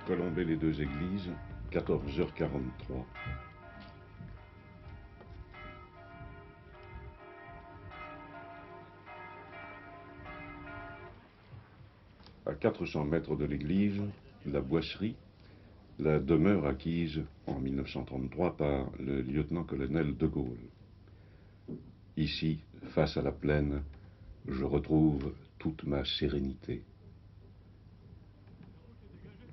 Colombey les deux églises, 14h43. À 400 mètres de l'église, la Boisserie, la demeure acquise en 1933 par le lieutenant-colonel de Gaulle. Ici, face à la plaine, je retrouve toute ma sérénité.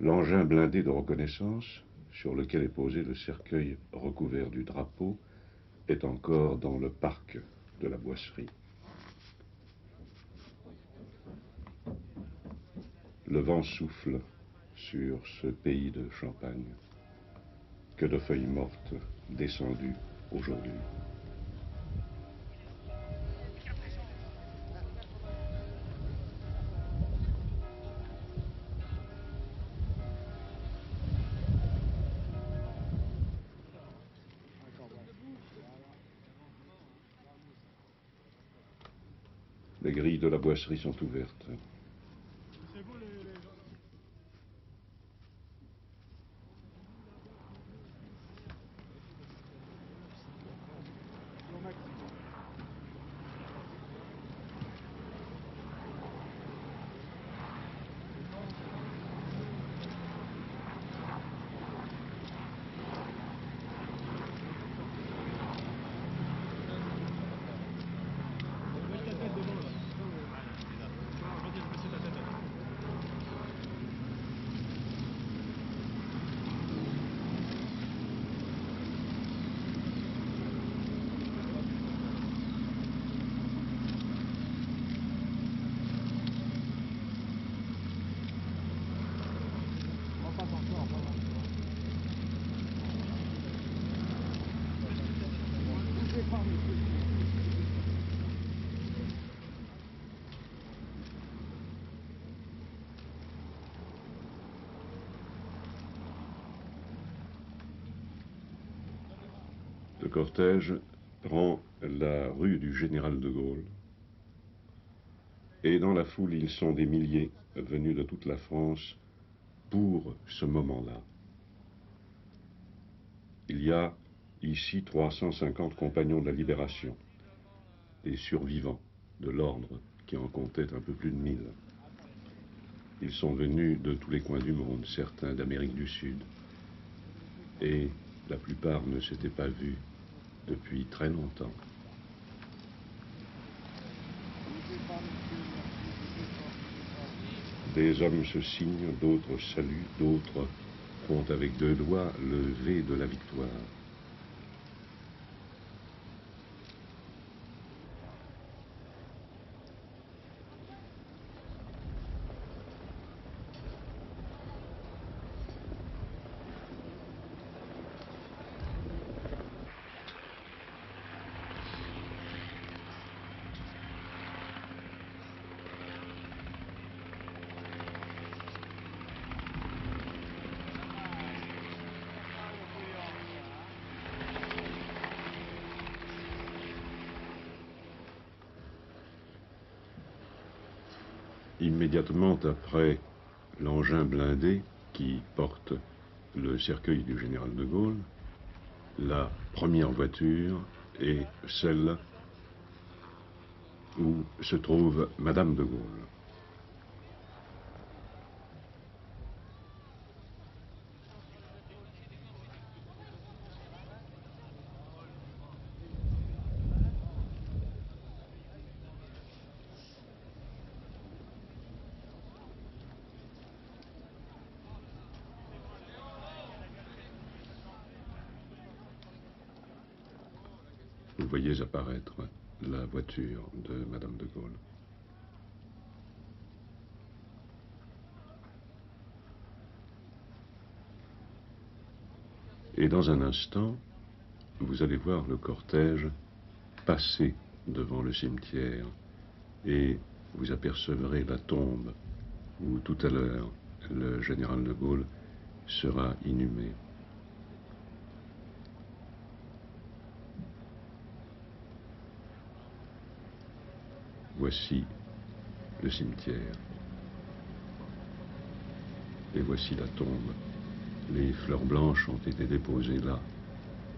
L'engin blindé de reconnaissance, sur lequel est posé le cercueil recouvert du drapeau, est encore dans le parc de la Boisserie. Le vent souffle sur ce pays de Champagne. Que de feuilles mortes descendues aujourd'hui. Les grilles de la Boisserie sont ouvertes. Le cortège prend la rue du Général de Gaulle. Et dans la foule, ils sont des milliers venus de toute la France pour ce moment-là. Il y a ici 350 compagnons de la Libération, des survivants de l'ordre qui en comptaient un peu plus de 1000. Ils sont venus de tous les coins du monde, certains d'Amérique du Sud. Et la plupart ne s'étaient pas vus depuis très longtemps. Des hommes se signent, d'autres saluent, d'autres font avec deux doigts le V de la victoire. Immédiatement après l'engin blindé qui porte le cercueil du général de Gaulle, la première voiture est celle où se trouve Madame de Gaulle. Vous voyez apparaître la voiture de Madame de Gaulle. Et dans un instant, vous allez voir le cortège passer devant le cimetière et vous apercevrez la tombe où tout à l'heure le général de Gaulle sera inhumé. Voici le cimetière. Et voici la tombe. Les fleurs blanches ont été déposées là,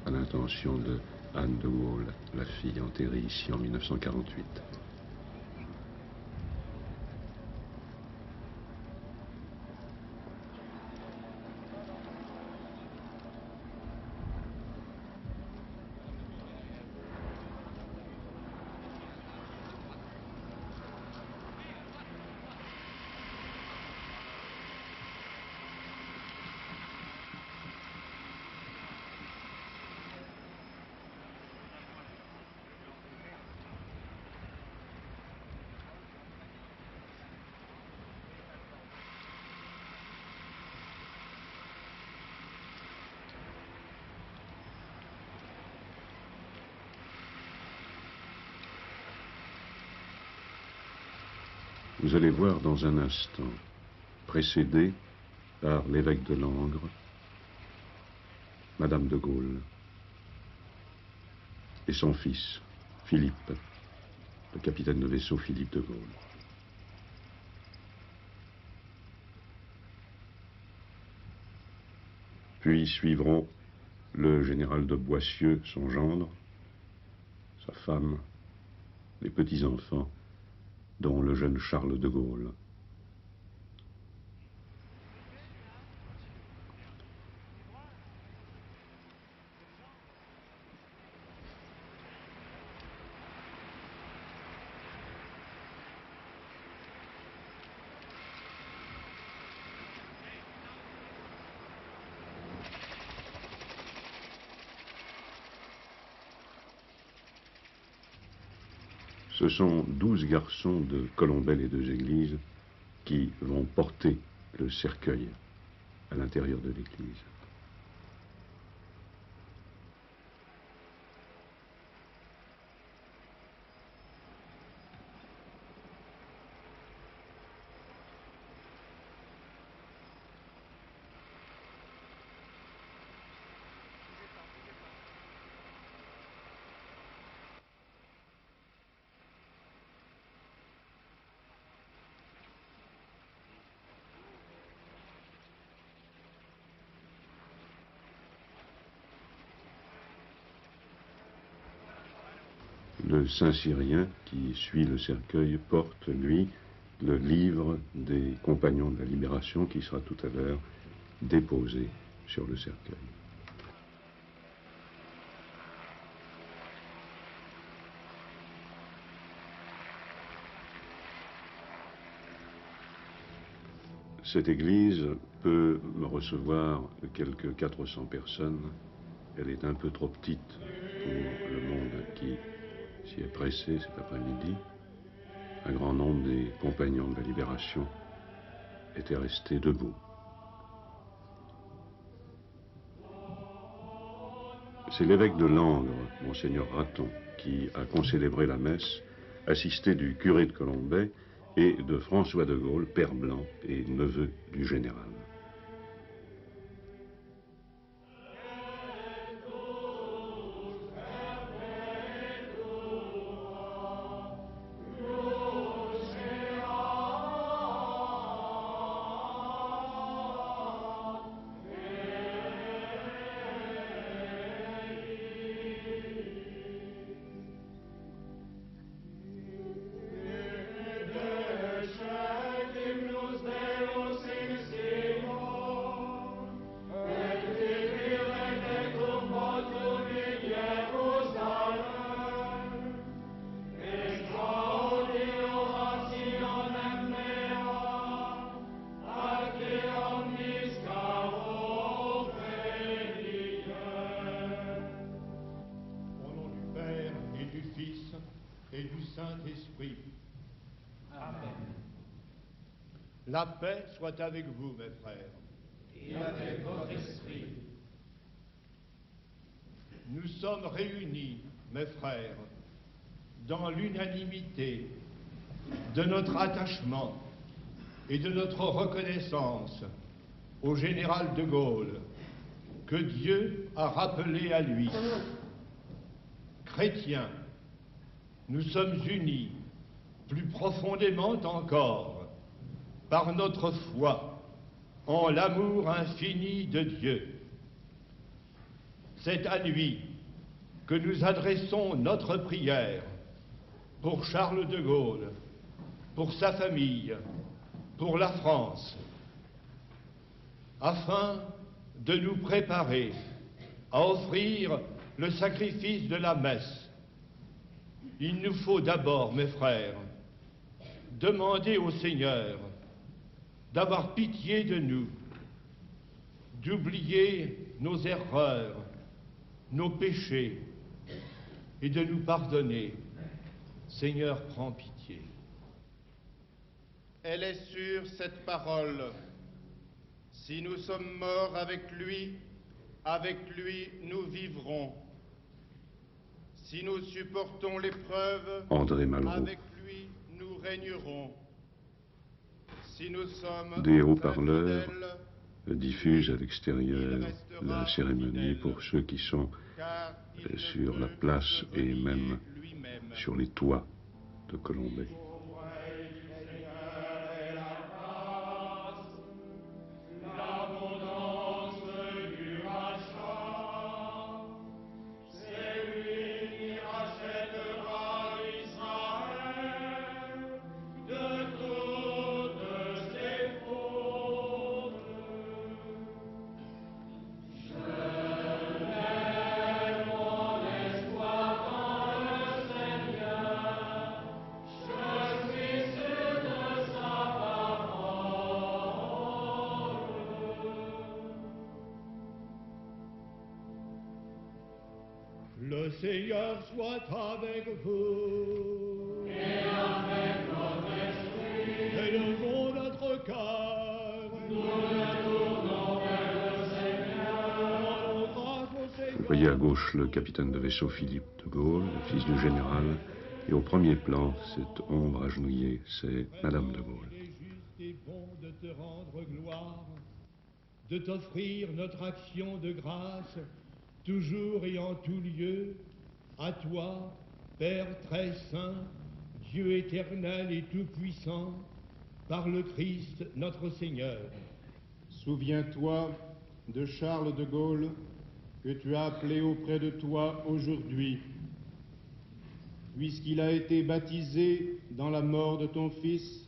à l'intention de Anne de Gaulle, la fille enterrée ici en 1948. Vous allez voir dans un instant, précédé par l'évêque de Langres, Madame de Gaulle et son fils, Philippe, le capitaine de vaisseau Philippe de Gaulle. Puis suivront le général de Boissieu, son gendre, sa femme, les petits-enfants, dont le jeune Charles de Gaulle. Ce sont 12 garçons de Colombey les deux églises qui vont porter le cercueil à l'intérieur de l'église. Le Saint-Cyrien, qui suit le cercueil, porte, lui, le livre des Compagnons de la Libération, qui sera tout à l'heure déposé sur le cercueil. Cette église peut recevoir quelques 400 personnes. Elle est un peu trop petite pour le monde qui s'y est pressé cet après-midi. Un grand nombre des Compagnons de la Libération étaient restés debout. C'est l'évêque de Langres, Monseigneur Raton, qui a concélébré la messe, assisté du curé de Colombey et de François de Gaulle, père blanc et neveu du général. La paix soit avec vous, mes frères. Et avec votre esprit. Nous sommes réunis, mes frères, dans l'unanimité de notre attachement et de notre reconnaissance au général de Gaulle, que Dieu a rappelé à lui. Chrétiens, nous sommes unis plus profondément encore par notre foi en l'amour infini de Dieu. C'est à lui que nous adressons notre prière pour Charles de Gaulle, pour sa famille, pour la France, afin de nous préparer à offrir le sacrifice de la messe. Il nous faut d'abord, mes frères, demander au Seigneur d'avoir pitié de nous, d'oublier nos erreurs, nos péchés et de nous pardonner. Seigneur, prends pitié. Elle est sûre, cette parole. Si nous sommes morts avec lui nous vivrons. Si nous supportons l'épreuve, André Malraux. avec lui nous régnerons. Si nous sommes Des haut-parleurs infidèles, diffusent à l'extérieur la cérémonie pour ceux qui sont car il ne sur la peut place que et renier même lui-même. sur les toits de Colombey. Le Seigneur soit avec vous. Et avec votre esprit. Élevons notre cœur. Nous le tournons vers le Seigneur. Rendons grâce au Seigneur. Vous voyez à gauche le capitaine de vaisseau Philippe de Gaulle, le fils du général, et au premier plan, cette ombre agenouillée, c'est Madame de Gaulle. Il est juste et bon de te rendre gloire, de t'offrir notre action de grâce, toujours et en tout lieu, à toi, Père très saint, Dieu éternel et tout-puissant, par le Christ notre Seigneur. Souviens-toi de Charles de Gaulle que tu as appelé auprès de toi aujourd'hui. Puisqu'il a été baptisé dans la mort de ton Fils,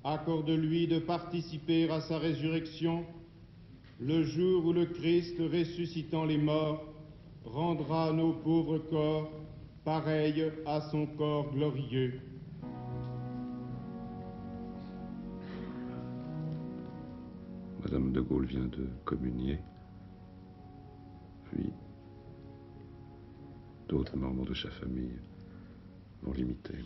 accorde-lui de participer à sa résurrection le jour où le Christ, ressuscitant les morts, rendra nos pauvres corps pareils à son corps glorieux. Madame de Gaulle vient de communier, puis d'autres membres de sa famille vont l'imiter.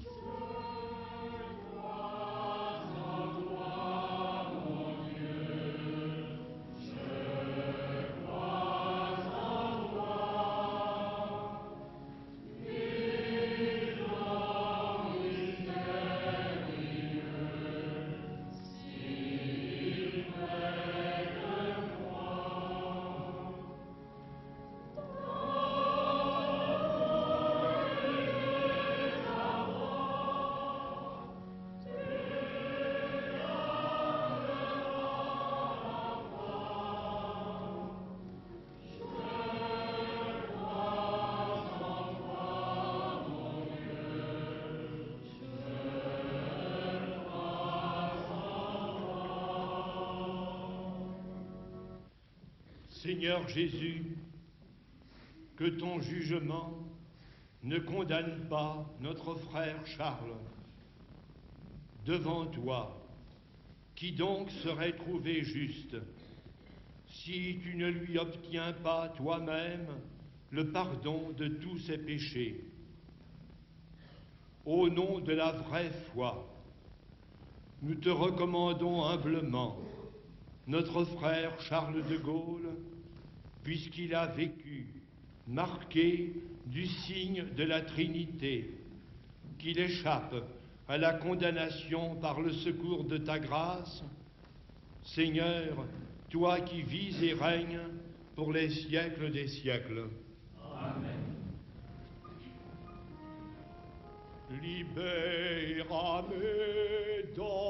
Seigneur Jésus, que ton jugement ne condamne pas notre frère Charles. Devant toi, qui donc serait trouvé juste, si tu ne lui obtiens pas toi-même le pardon de tous ses péchés? Au nom de la vraie foi, nous te recommandons humblement notre frère Charles de Gaulle, puisqu'il a vécu marqué du signe de la Trinité, qu'il échappe à la condamnation par le secours de ta grâce. Seigneur, toi qui vis et règnes pour les siècles des siècles. Amen. Libérame Domini.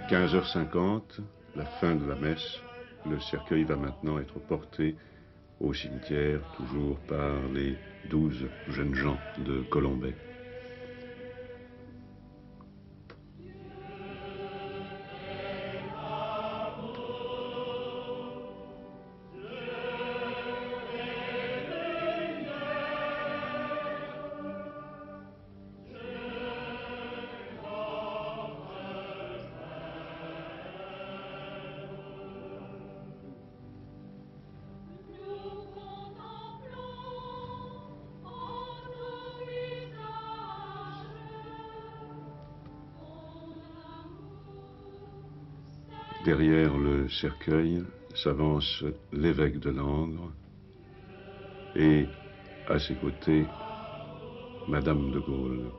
15h50, la fin de la messe. Le cercueil va maintenant être porté au cimetière, toujours par les 12 jeunes gens de Colombey. Derrière le cercueil s'avance l'évêque de Langres et à ses côtés, Madame de Gaulle.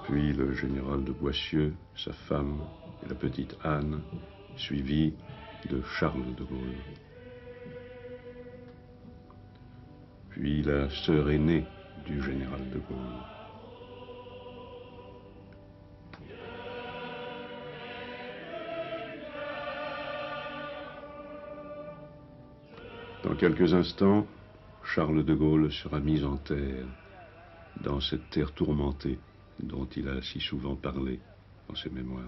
Puis le général de Boissieu, sa femme et la petite Anne, suivis de Charles de Gaulle. Puis la sœur aînée du général de Gaulle. Dans quelques instants, Charles de Gaulle sera mis en terre, dans cette terre tourmentée dont il a si souvent parlé dans ses mémoires.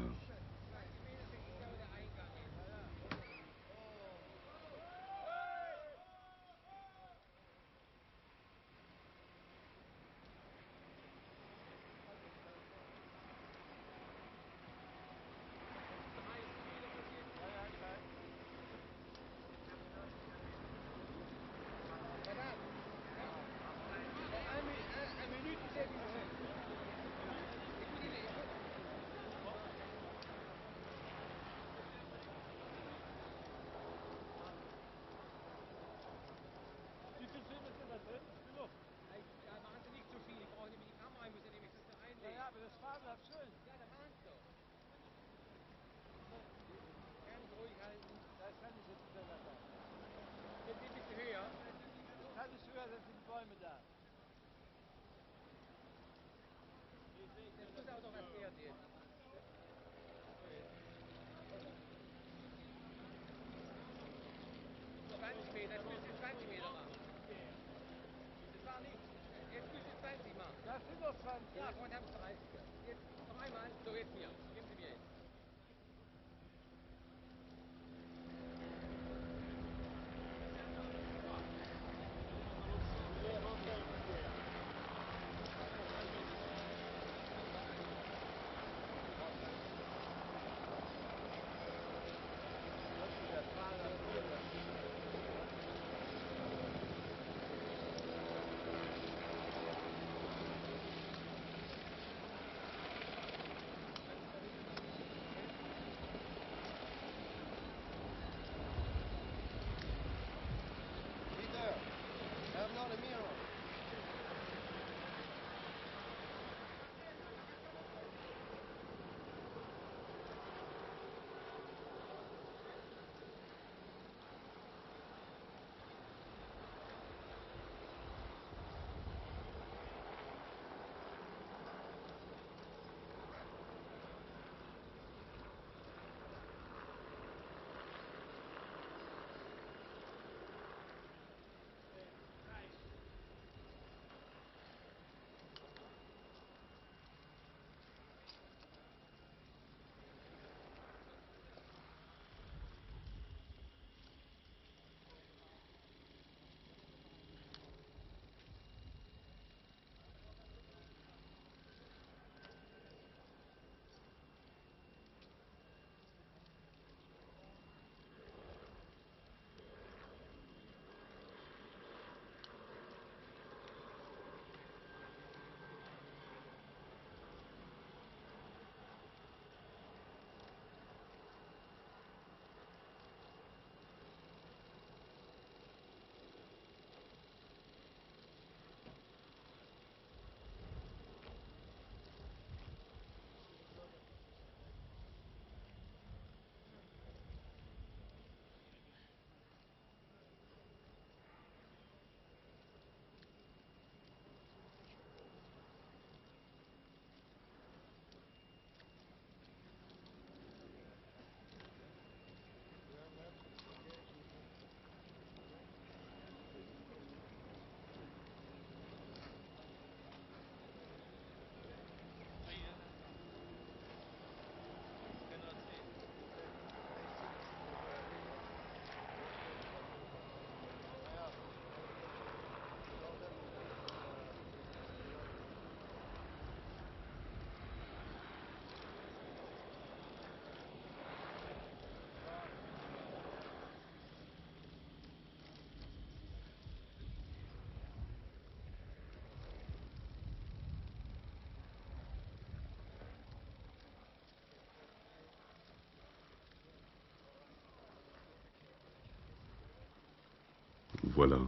Voilà,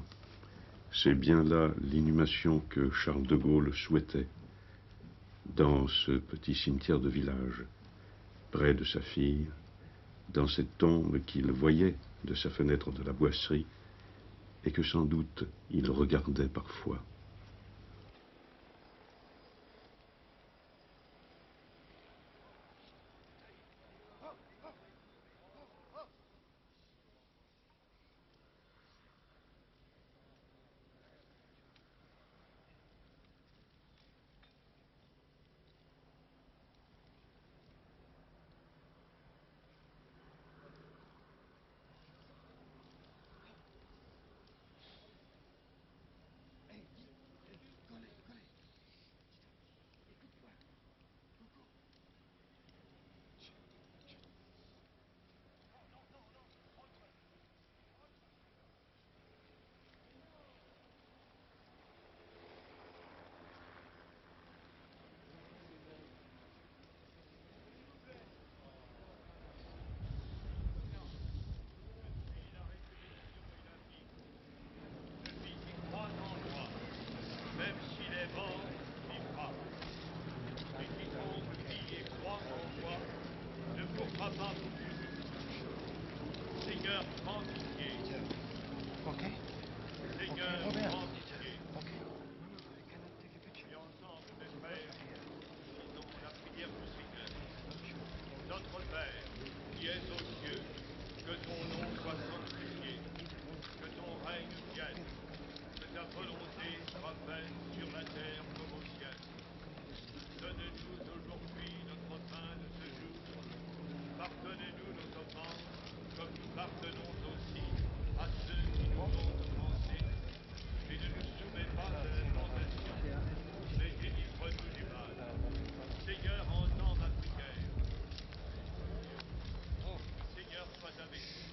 c'est bien là l'inhumation que Charles de Gaulle souhaitait, dans ce petit cimetière de village, près de sa fille, dans cette tombe qu'il voyait de sa fenêtre de la boisserie et que sans doute il regardait parfois. Seigneur, prends pitié. Ok. Seigneur, Ok, Robert. prends pitié. Ok. Et ensemble, mes frères, disons la prière du Seigneur. Notre Père, qui es aux cieux, que ton nom soit sanctifié, que ton règne vienne, que ta volonté soit faite sur la terre comme au ciel. Donne-nous aujourd'hui notre pain de ce jour. Pardonnez-nous nos offenses, comme nous pardonnons aussi à ceux qui nous ont offensés. Et ne nous soumets pas à la tentation, mais délivre-nous du mal. Seigneur, entends ma prière. Oh, Seigneur, sois avec nous.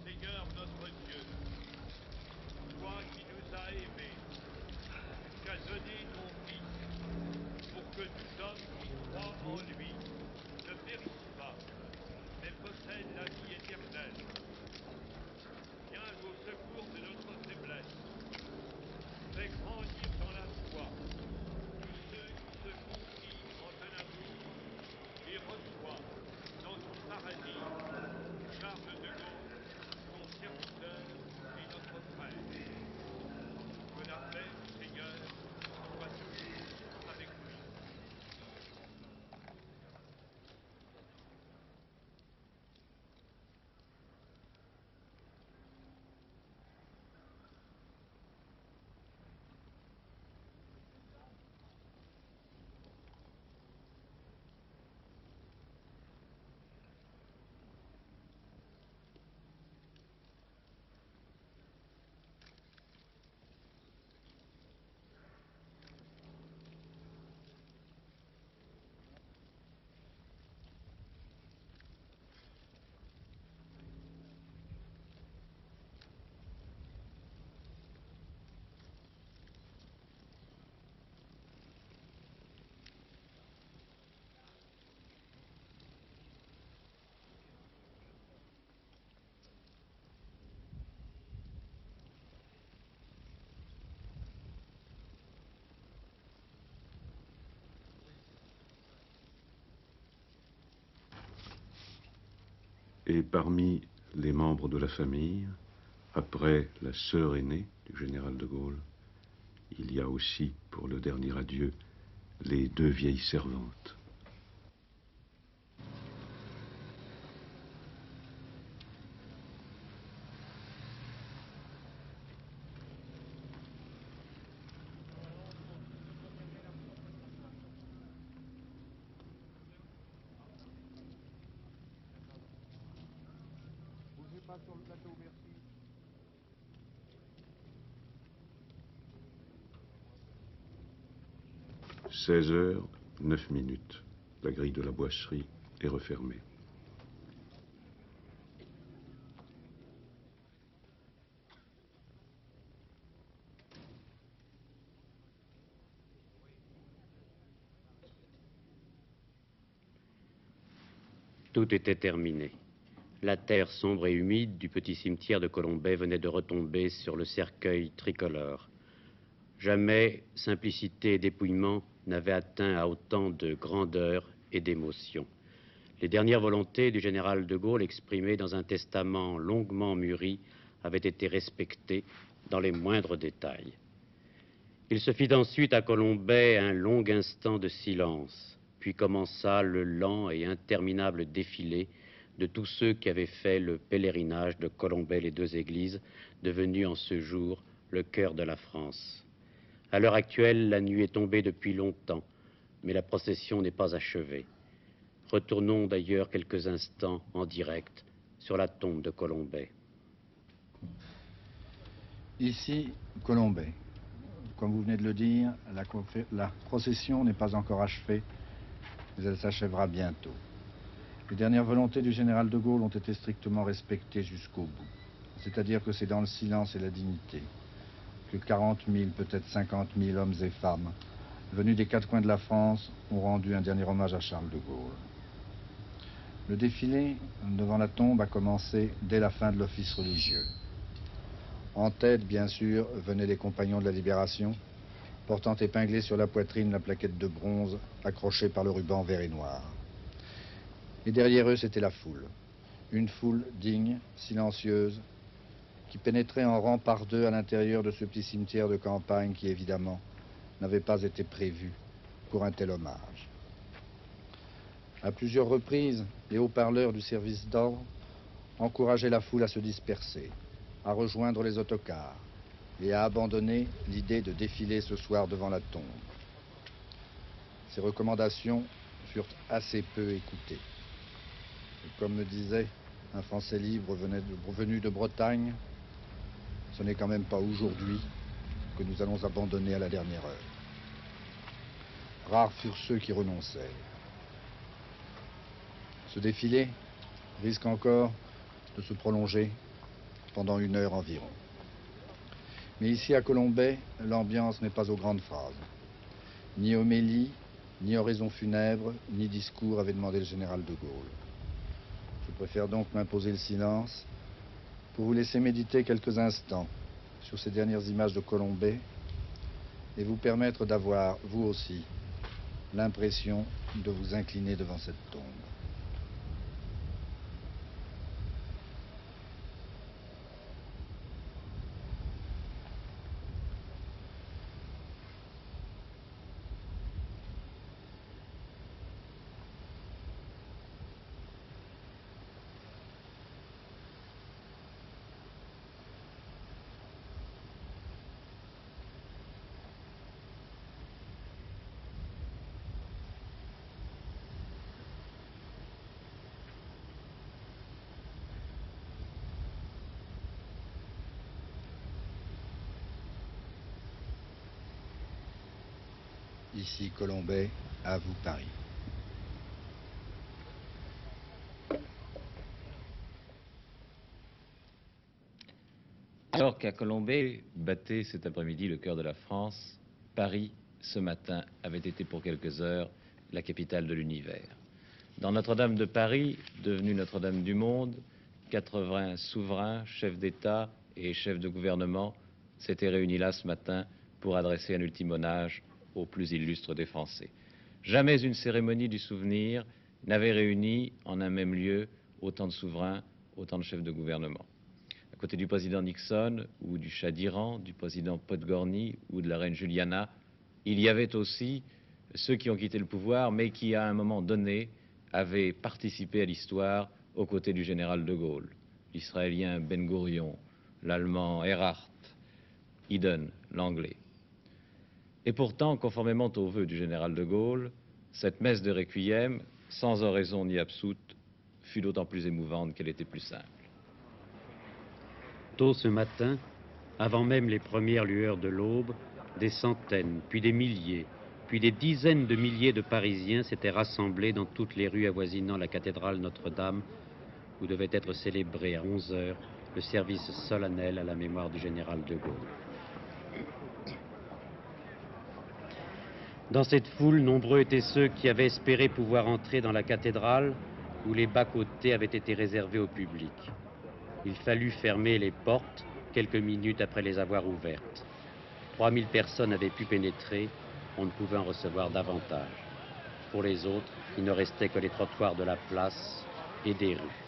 Seigneur, notre Dieu, toi qui nous as aimés, qui as donné ton Fils, pour que tout homme qui croit en lui ne périsse pas, mais possède la vie éternelle. Viens au secours de notre faiblesse. Fais grandir dans la foi tous ceux qui se confient en ton amour et reçois dans ton paradis Charles de Gaulle, ton serviteur et notre frère. Que la paix du Seigneur soit toujours avec lui. Et parmi les membres de la famille, après la sœur aînée du général de Gaulle, il y a aussi, pour le dernier adieu, les deux vieilles servantes. Bougez pas sur le plateau, merci. 16h09. La grille de la boisserie est refermée. Tout était terminé. La terre sombre et humide du petit cimetière de Colombey venait de retomber sur le cercueil tricolore. Jamais simplicité et dépouillement n'avaient atteint à autant de grandeur et d'émotion. Les dernières volontés du général de Gaulle, exprimées dans un testament longuement mûri, avaient été respectées dans les moindres détails. Il se fit ensuite à Colombey un long instant de silence, puis commença le lent et interminable défilé de tous ceux qui avaient fait le pèlerinage de Colombey-les-Deux-Églises, devenu en ce jour le cœur de la France. À l'heure actuelle, la nuit est tombée depuis longtemps, mais la procession n'est pas achevée. Retournons d'ailleurs quelques instants en direct sur la tombe de Colombey. Ici, Colombey. Comme vous venez de le dire, la procession n'est pas encore achevée, mais elle s'achèvera bientôt. Les dernières volontés du général de Gaulle ont été strictement respectées jusqu'au bout. C'est-à-dire que c'est dans le silence et la dignité que 40 000, peut-être 50 000 hommes et femmes, venus des quatre coins de la France, ont rendu un dernier hommage à Charles de Gaulle. Le défilé devant la tombe a commencé dès la fin de l'office religieux. En tête, bien sûr, venaient les compagnons de la Libération, portant épinglée sur la poitrine la plaquette de bronze accrochée par le ruban vert et noir. Et derrière eux, c'était la foule. Une foule digne, silencieuse, qui pénétrait en rang par deux à l'intérieur de ce petit cimetière de campagne qui, évidemment, n'avait pas été prévu pour un tel hommage. À plusieurs reprises, les haut-parleurs du service d'ordre encourageaient la foule à se disperser, à rejoindre les autocars et à abandonner l'idée de défiler ce soir devant la tombe. Ces recommandations furent assez peu écoutées. Et comme me disait un Français libre venu de Bretagne, ce n'est quand même pas aujourd'hui que nous allons abandonner à la dernière heure. Rares furent ceux qui renoncèrent. Ce défilé risque encore de se prolonger pendant 1 heure environ. Mais ici à Colombey, l'ambiance n'est pas aux grandes phrases. Ni homélie, ni oraison funèbre, ni discours avait demandé le général de Gaulle. Je préfère donc m'imposer le silence pour vous laisser méditer quelques instants sur ces dernières images de Colombey et vous permettre d'avoir, vous aussi, l'impression de vous incliner devant cette tombe. Ici Colombey, à vous Paris. Alors qu'à Colombey battait cet après-midi le cœur de la France, Paris, ce matin, avait été pour quelques heures la capitale de l'univers. Dans Notre-Dame de Paris, devenue Notre-Dame du monde, 80 souverains, chefs d'État et chefs de gouvernement s'étaient réunis là ce matin pour adresser un ultime hommage aux plus illustres des Français. Jamais une cérémonie du souvenir n'avait réuni en un même lieu autant de souverains, autant de chefs de gouvernement. À côté du président Nixon ou du Shah d'Iran, du président Podgorny ou de la reine Juliana, il y avait aussi ceux qui ont quitté le pouvoir, mais qui, à un moment donné, avaient participé à l'histoire aux côtés du général de Gaulle, l'Israélien Ben Gourion, l'Allemand Erhardt, Eden, l'Anglais. Et pourtant, conformément aux vœux du général de Gaulle, cette messe de requiem, sans oraison ni absoute, fut d'autant plus émouvante qu'elle était plus simple. Tôt ce matin, avant même les premières lueurs de l'aube, des centaines, puis des milliers, puis des dizaines de milliers de Parisiens s'étaient rassemblés dans toutes les rues avoisinant la cathédrale Notre-Dame, où devait être célébré à 11 heures le service solennel à la mémoire du général de Gaulle. Dans cette foule, nombreux étaient ceux qui avaient espéré pouvoir entrer dans la cathédrale où les bas-côtés avaient été réservés au public. Il fallut fermer les portes quelques minutes après les avoir ouvertes. 3000 personnes avaient pu pénétrer, on ne pouvait en recevoir davantage. Pour les autres, il ne restait que les trottoirs de la place et des rues.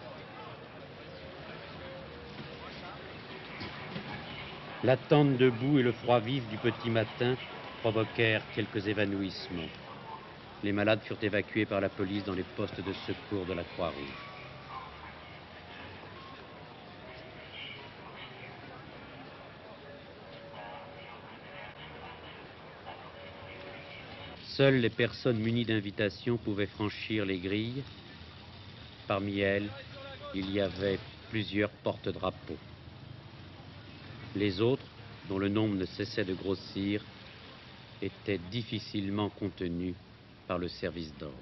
L'attente debout et le froid vif du petit matin provoquèrent quelques évanouissements. Les malades furent évacués par la police dans les postes de secours de la Croix-Rouge. Seules les personnes munies d'invitation pouvaient franchir les grilles. Parmi elles, il y avait plusieurs porte-drapeaux. Les autres, dont le nombre ne cessait de grossir, étaient difficilement contenus par le service d'ordre.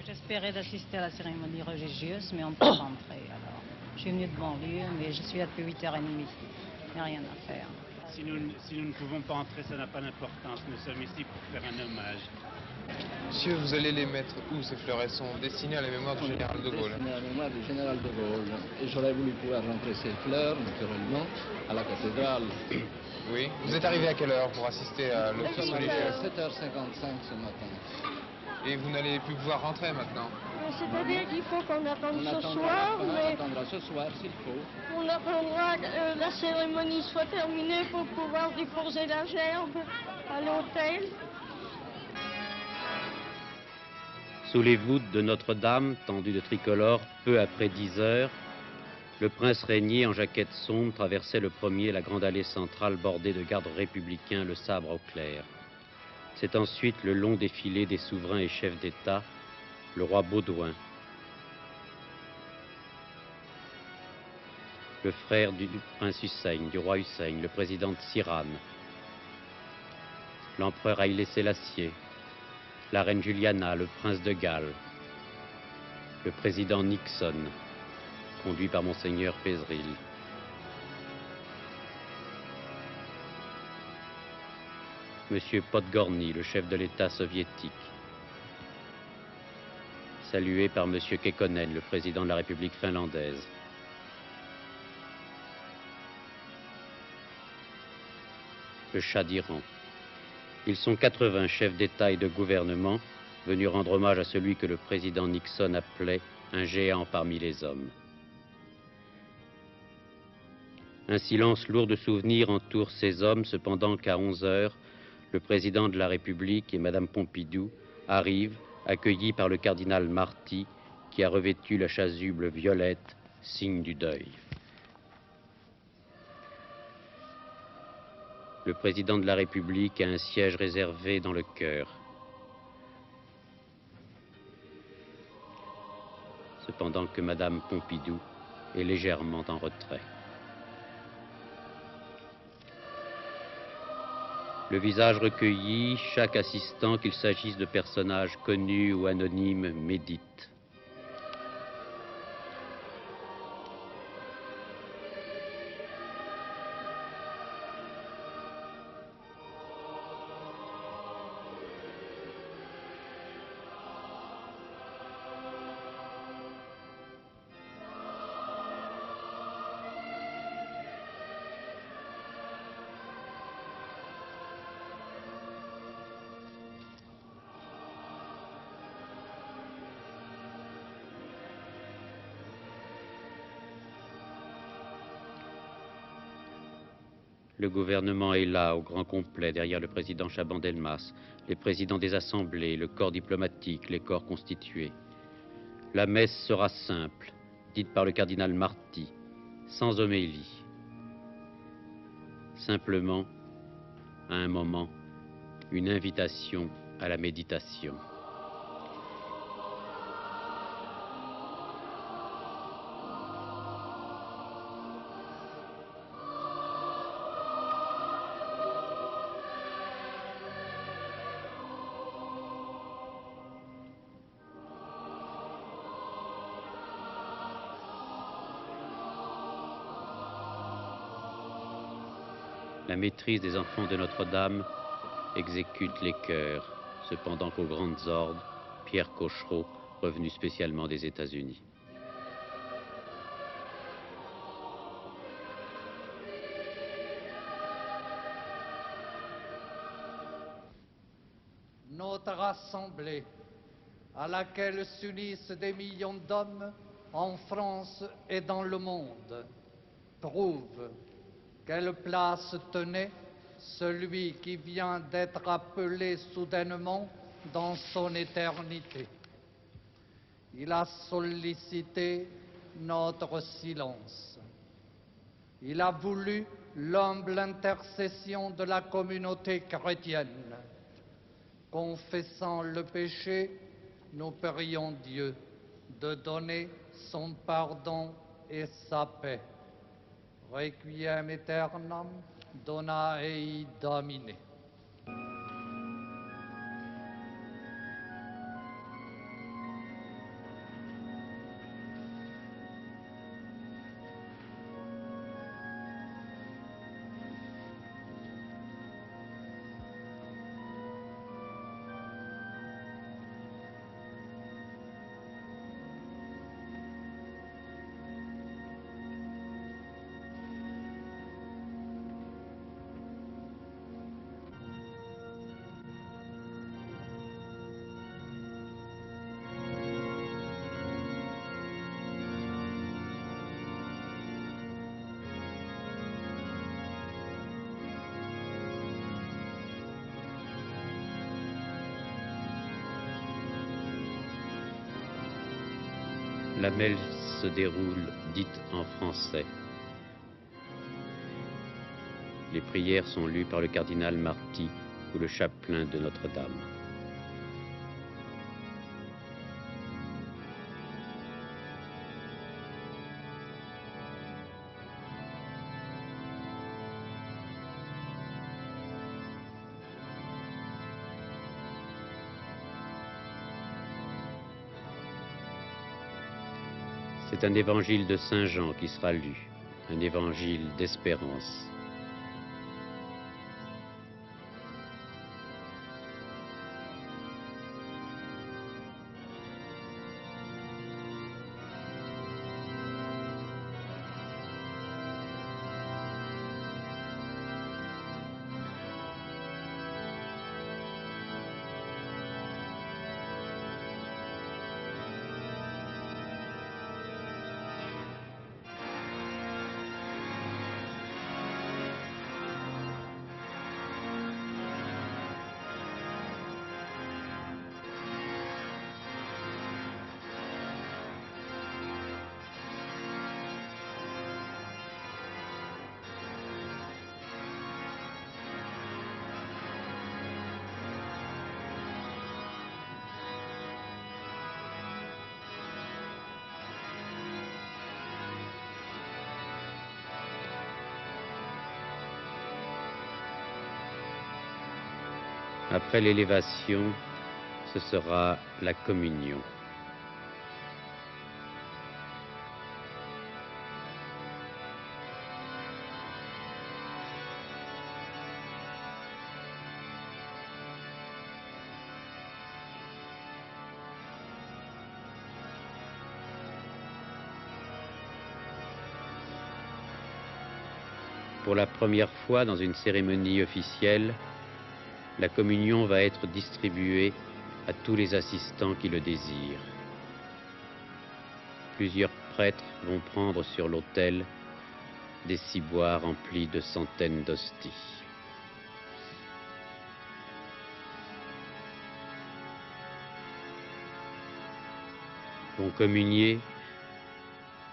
J'espérais d'assister à la cérémonie religieuse, mais on ne peut pas entrer. Alors, je suis venue de banlieue, mais je suis là depuis 8h30. Il n'y a rien à faire. Si nous ne pouvons pas entrer, ça n'a pas d'importance. Nous sommes ici pour faire un hommage. Monsieur, vous allez les mettre où, ces fleurs? Elles sont destinées à la mémoire du général de Gaulle. Destinées à la mémoire du général de Gaulle. Et j'aurais voulu pouvoir rentrer ces fleurs, naturellement, à la cathédrale. Oui. Vous êtes arrivé à quelle heure pour assister à l'office religieux? 7h55 ce matin. Et vous n'allez plus pouvoir rentrer maintenant? C'est-à-dire qu'il faut qu'on attende On ce soir, mais attendra ce soir s'il faut. on attendra que la cérémonie soit terminée pour pouvoir déposer la gerbe à l'hôtel. Sous les voûtes de Notre-Dame, tendues de tricolore, peu après 10 heures, le prince régnier en jaquette sombre traversait le premier la grande allée centrale bordée de gardes républicains, le sabre au clair. C'est ensuite le long défilé des souverains et chefs d'État, le roi Baudouin, le frère du prince Hussein, du roi Hussein, le président Tsiran, l'empereur Haïlé Sélassié, la reine Juliana, le prince de Galles, le président Nixon, conduit par Monseigneur Pézeril. Monsieur Podgorny, le chef de l'État soviétique, salué par Monsieur Kekkonen, le président de la République finlandaise. Le Shah d'Iran. Ils sont 80 chefs d'État et de gouvernement venus rendre hommage à celui que le président Nixon appelait un géant parmi les hommes. Un silence lourd de souvenirs entoure ces hommes, cependant qu'à 11 heures, le président de la République et Madame Pompidou arrivent, accueillis par le cardinal Marty, qui a revêtu la chasuble violette, signe du deuil. Le président de la République a un siège réservé dans le chœur. Cependant que Madame Pompidou est légèrement en retrait. Le visage recueilli, chaque assistant, qu'il s'agisse de personnages connus ou anonymes, médite. Le gouvernement est là, au grand complet, derrière le président Chaban-Delmas, les présidents des assemblées, le corps diplomatique, les corps constitués. La messe sera simple, dite par le cardinal Marty, sans homélie. Simplement, à un moment, une invitation à la méditation. La maîtrise des enfants de Notre-Dame exécute les chœurs, cependant qu'aux grandes orgues, Pierre Cochereau, revenu spécialement des États-Unis. Notre assemblée, à laquelle s'unissent des millions d'hommes en France et dans le monde, prouve quelle place tenait celui qui vient d'être appelé soudainement dans son éternité. Il a sollicité notre silence. Il a voulu l'humble intercession de la communauté chrétienne. Confessant le péché, nous prions Dieu de donner son pardon et sa paix. Requiem aeternam dona ei Domine. La messe se déroule dite en français. Les prières sont lues par le cardinal Marty ou le chapelain de Notre-Dame. C'est un évangile de Saint Jean qui sera lu, un évangile d'espérance. Après l'élévation, ce sera la communion. Pour la première fois dans une cérémonie officielle, la communion va être distribuée à tous les assistants qui le désirent. Plusieurs prêtres vont prendre sur l'autel des ciboires remplis de centaines d'hosties. Vont communier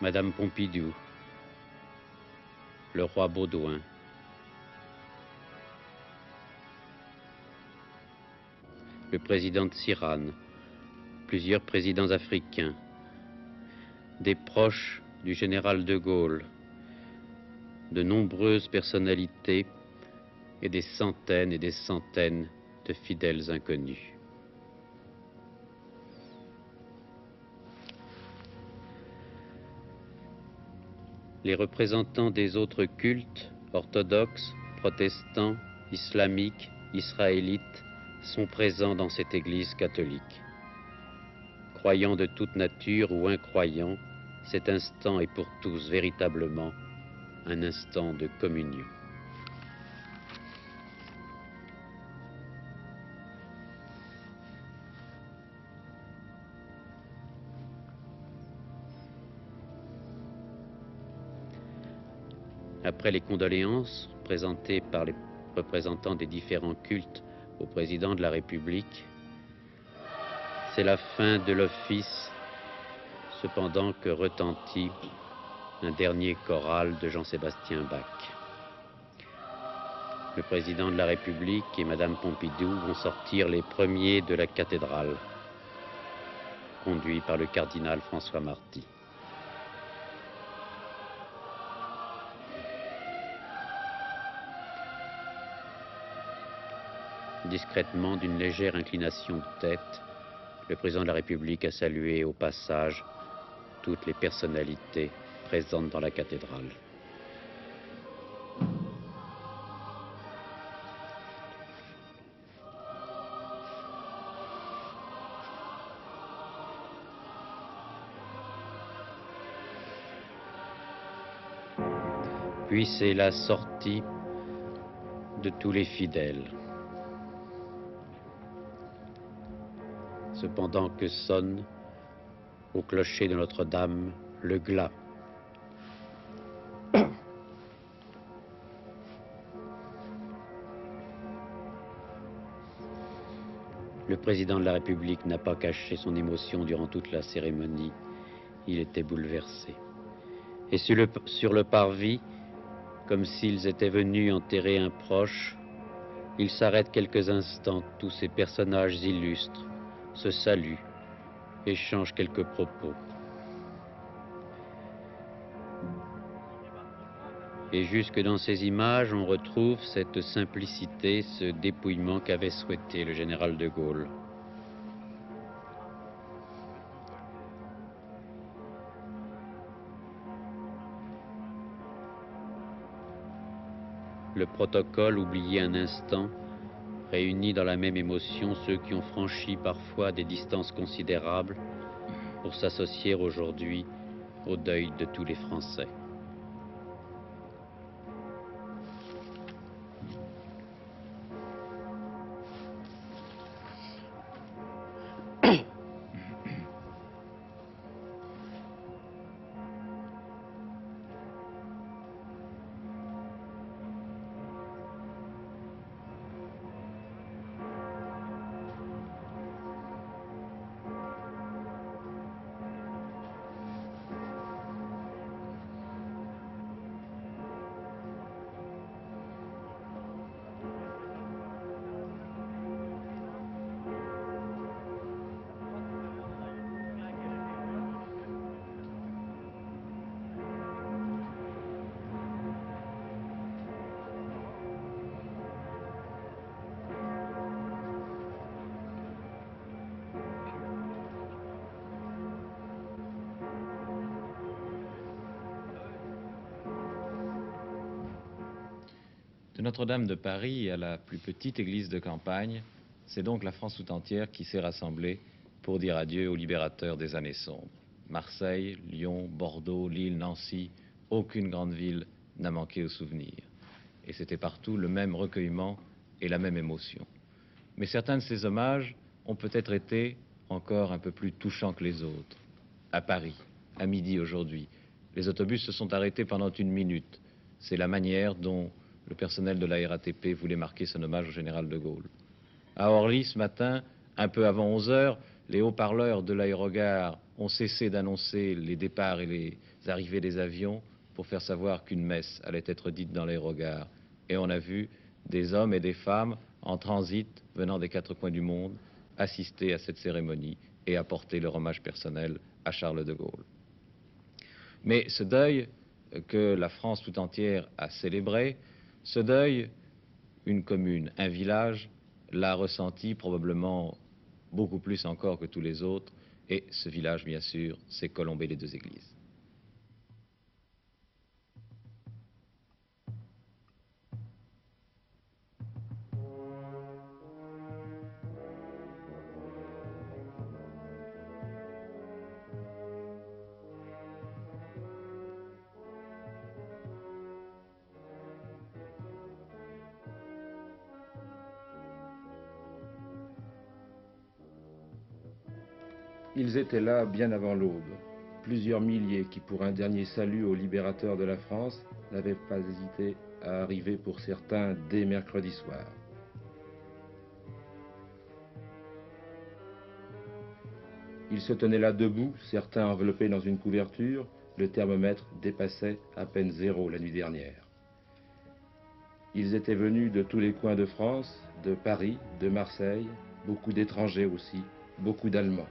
Madame Pompidou, le roi Baudouin, le président de Sirane, plusieurs présidents africains, des proches du général de Gaulle, de nombreuses personnalités et des centaines de fidèles inconnus. Les représentants des autres cultes, orthodoxes, protestants, islamiques, israélites, sont présents dans cette église catholique. Croyants de toute nature ou incroyants, cet instant est pour tous véritablement un instant de communion. Après les condoléances présentées par les représentants des différents cultes au président de la République, c'est la fin de l'office, cependant que retentit un dernier choral de Jean-Sébastien Bach. Le président de la République et Madame Pompidou vont sortir les premiers de la cathédrale, conduits par le cardinal François Marty. Discrètement, d'une légère inclination de tête, le président de la République a salué au passage toutes les personnalités présentes dans la cathédrale. Puis c'est la sortie de tous les fidèles. Cependant que sonne au clocher de Notre-Dame le glas. Le président de la République n'a pas caché son émotion durant toute la cérémonie. Il était bouleversé. Et sur le parvis, comme s'ils étaient venus enterrer un proche, il s'arrête quelques instants, tous ces personnages illustres se saluent, échangent quelques propos. Et jusque dans ces images, on retrouve cette simplicité, ce dépouillement qu'avait souhaité le général de Gaulle. Le protocole, oublié un instant, réunit dans la même émotion ceux qui ont franchi parfois des distances considérables pour s'associer aujourd'hui au deuil de tous les Français. De Notre-Dame de Paris à la plus petite église de campagne, c'est donc la France tout entière qui s'est rassemblée pour dire adieu aux libérateurs des années sombres. Marseille, Lyon, Bordeaux, Lille, Nancy, aucune grande ville n'a manqué au souvenir. Et c'était partout le même recueillement et la même émotion. Mais certains de ces hommages ont peut-être été encore un peu plus touchants que les autres. À Paris, à midi aujourd'hui, les autobus se sont arrêtés pendant 1 minute C'est la manière dont le personnel de la RATP voulait marquer son hommage au général de Gaulle. À Orly, ce matin, un peu avant 11 heures, les haut-parleurs de l'aérogare ont cessé d'annoncer les départs et les arrivées des avions pour faire savoir qu'une messe allait être dite dans l'aérogare. Et on a vu des hommes et des femmes en transit venant des 4 coins du monde assister à cette cérémonie et apporter leur hommage personnel à Charles de Gaulle. Mais ce deuil que la France tout entière a célébré, ce deuil, une commune, un village, l'a ressenti probablement beaucoup plus encore que tous les autres, et ce village, bien sûr, c'est Colombey-les-Deux-Églises. Ils étaient là bien avant l'aube, plusieurs milliers qui, pour un dernier salut au libérateur de la France, n'avaient pas hésité à arriver pour certains dès mercredi soir. Ils se tenaient là debout, certains enveloppés dans une couverture, le thermomètre dépassait à peine 0 la nuit dernière. Ils étaient venus de tous les coins de France, de Paris, de Marseille, beaucoup d'étrangers aussi, beaucoup d'Allemands.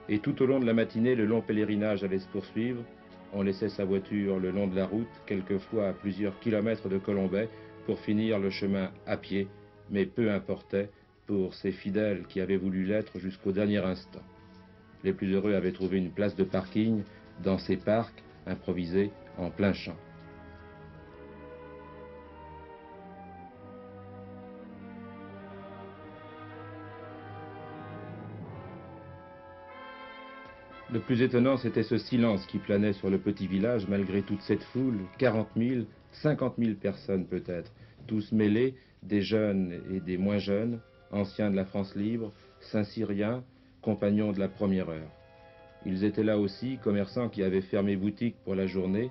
Et tout au long de la matinée, le long pèlerinage allait se poursuivre. On laissait sa voiture le long de la route, quelquefois à plusieurs kilomètres de Colombey, pour finir le chemin à pied, mais peu importait pour ces fidèles qui avaient voulu l'être jusqu'au dernier instant. Les plus heureux avaient trouvé une place de parking dans ces parcs improvisés en plein champ. Le plus étonnant, c'était ce silence qui planait sur le petit village malgré toute cette foule, 40 000, 50 000 personnes peut-être, tous mêlés, des jeunes et des moins jeunes, anciens de la France libre, Saint-Cyriens, compagnons de la première heure. Ils étaient là aussi, commerçants qui avaient fermé boutique pour la journée,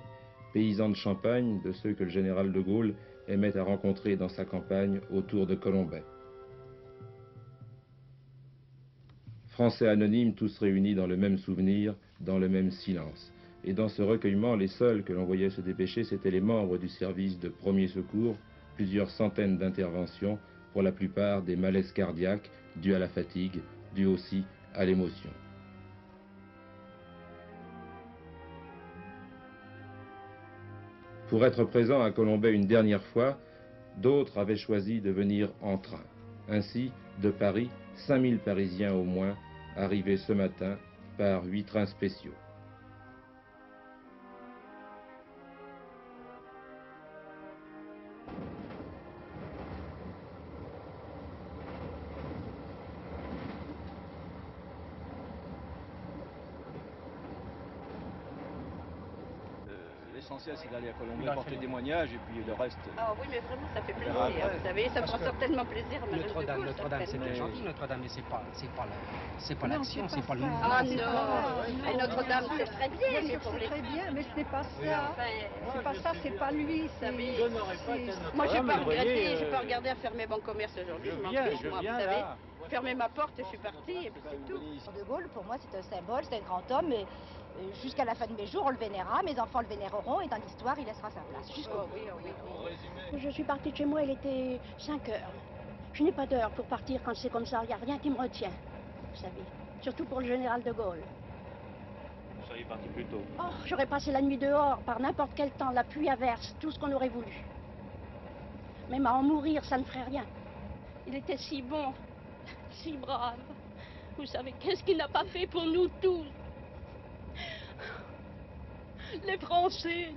paysans de Champagne, de ceux que le général de Gaulle aimait à rencontrer dans sa campagne autour de Colombey. Français anonymes, tous réunis dans le même souvenir, dans le même silence. Et dans ce recueillement, les seuls que l'on voyait se dépêcher, c'étaient les membres du service de premier secours, plusieurs centaines d'interventions, pour la plupart des malaises cardiaques, dus à la fatigue, dus aussi à l'émotion. Pour être présent à Colombey une dernière fois, d'autres avaient choisi de venir en train. Ainsi, de Paris, 5000 Parisiens au moins, arrivés ce matin par 8 trains spéciaux. L'essentiel, c'est d'aller à Colombey, porter témoignages et puis le reste. Ah oui, mais vraiment, ça fait plaisir. Vous savez, ça prend certainement plaisir. Notre-Dame, c'est bien gentil, Notre-Dame, mais c'est pas l'action, c'est pas le mouvement. Ah non, et Notre-Dame, c'est très bien. C'est très bien, mais ce n'est pas ça. C'est pas ça, c'est pas lui. Moi, je n'ai pas regretté, j'ai pas regardé à fermer mon commerce aujourd'hui. Je m'en fiche, moi, vous savez. Fermer ma porte et je suis partie, et puis c'est tout. De Gaulle, pour moi, c'est un symbole, c'est un grand homme, et jusqu'à la fin de mes jours, on le vénérera, mes enfants le vénéreront, et dans l'histoire, il laissera sa place. Jusqu'au bout. Je suis partie de chez moi, il était 5 heures. Je n'ai pas d'heure pour partir quand c'est comme ça, il n'y a rien qui me retient, vous savez. Surtout pour le général de Gaulle. Vous seriez parti plus tôt. Oh, j'aurais passé la nuit dehors, par n'importe quel temps, la pluie averse, tout ce qu'on aurait voulu. Même à en mourir, ça ne ferait rien. Il était si bon. Si brave. Vous savez, qu'est-ce qu'il n'a pas fait pour nous tous? Les Français,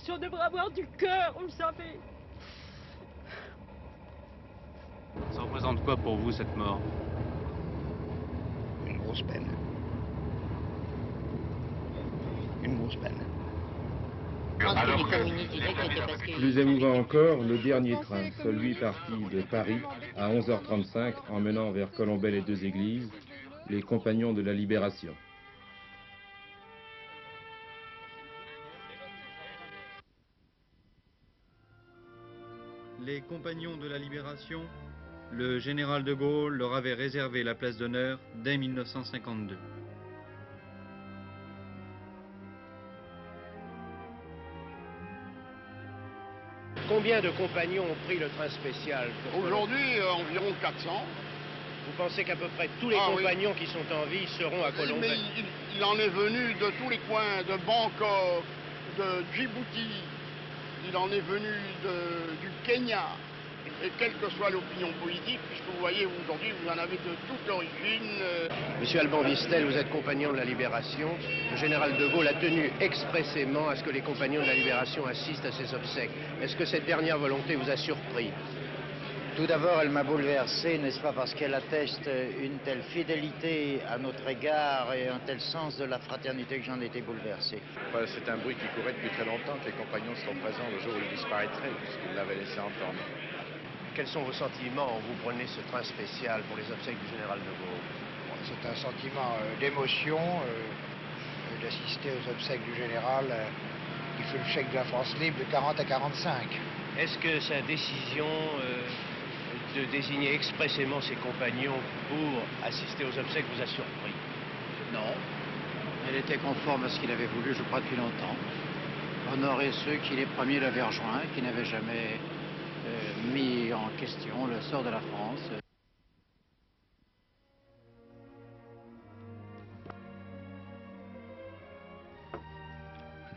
on devrait avoir du cœur, vous savez. Ça représente quoi pour vous, cette mort? Une grosse peine. Une grosse peine. Plus émouvant encore, le dernier train, celui parti de Paris à 11h35, emmenant vers Colombey-les-Deux-Églises, les compagnons de la Libération. les compagnons de la Libération, le général de Gaulle leur avait réservé la place d'honneur dès 1952. Combien de compagnons ont pris le train spécial? Aujourd'hui, environ 400. Vous pensez qu'à peu près tous les compagnons qui sont en vie seront à Colombey? Mais il en est venu de tous les coins, de Bangkok, de Djibouti, il en est venu du Kenya. Et quelle que soit l'opinion politique, puisque vous voyez aujourd'hui, vous en avez de toute origine. Monsieur Alban Vistel, vous êtes compagnon de la Libération. Le général de Gaulle a tenu expressément à ce que les compagnons de la Libération assistent à ses obsèques. Est-ce que cette dernière volonté vous a surpris? Tout d'abord, elle m'a bouleversé, n'est-ce pas, parce qu'elle atteste une telle fidélité à notre égard et un tel sens de la fraternité que j'en étais bouleversé. C'est un bruit qui courait depuis très longtemps que les compagnons seront présents le jour où il disparaîtrait, puisqu'il l'avait laissé entendre. Quels sont vos sentiments quand vous prenez ce train spécial pour les obsèques du général de Gaulle? C'est un sentiment d'émotion d'assister aux obsèques du général qui fut le chèque de la France libre de 40 à 45. Est-ce que sa décision de désigner expressément ses compagnons pour assister aux obsèques vous a surpris? Non. Elle était conforme à ce qu'il avait voulu, je crois, depuis longtemps. Honorer ceux qui les premiers l'avaient rejoint, qui n'avaient jamais mis en question le sort de la France.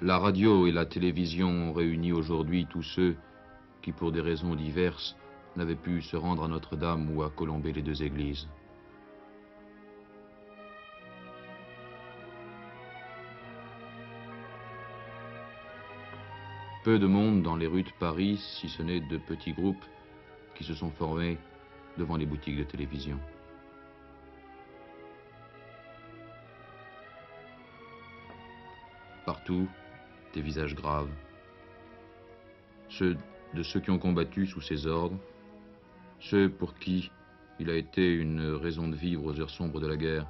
La radio et la télévision ont réuni aujourd'hui tous ceux qui, pour des raisons diverses, n'avaient pu se rendre à Notre-Dame ou à Colombey les deux églises. Peu de monde dans les rues de Paris, si ce n'est de petits groupes qui se sont formés devant les boutiques de télévision. Partout, des visages graves. Ceux de ceux qui ont combattu sous ses ordres, ceux pour qui il a été une raison de vivre aux heures sombres de la guerre.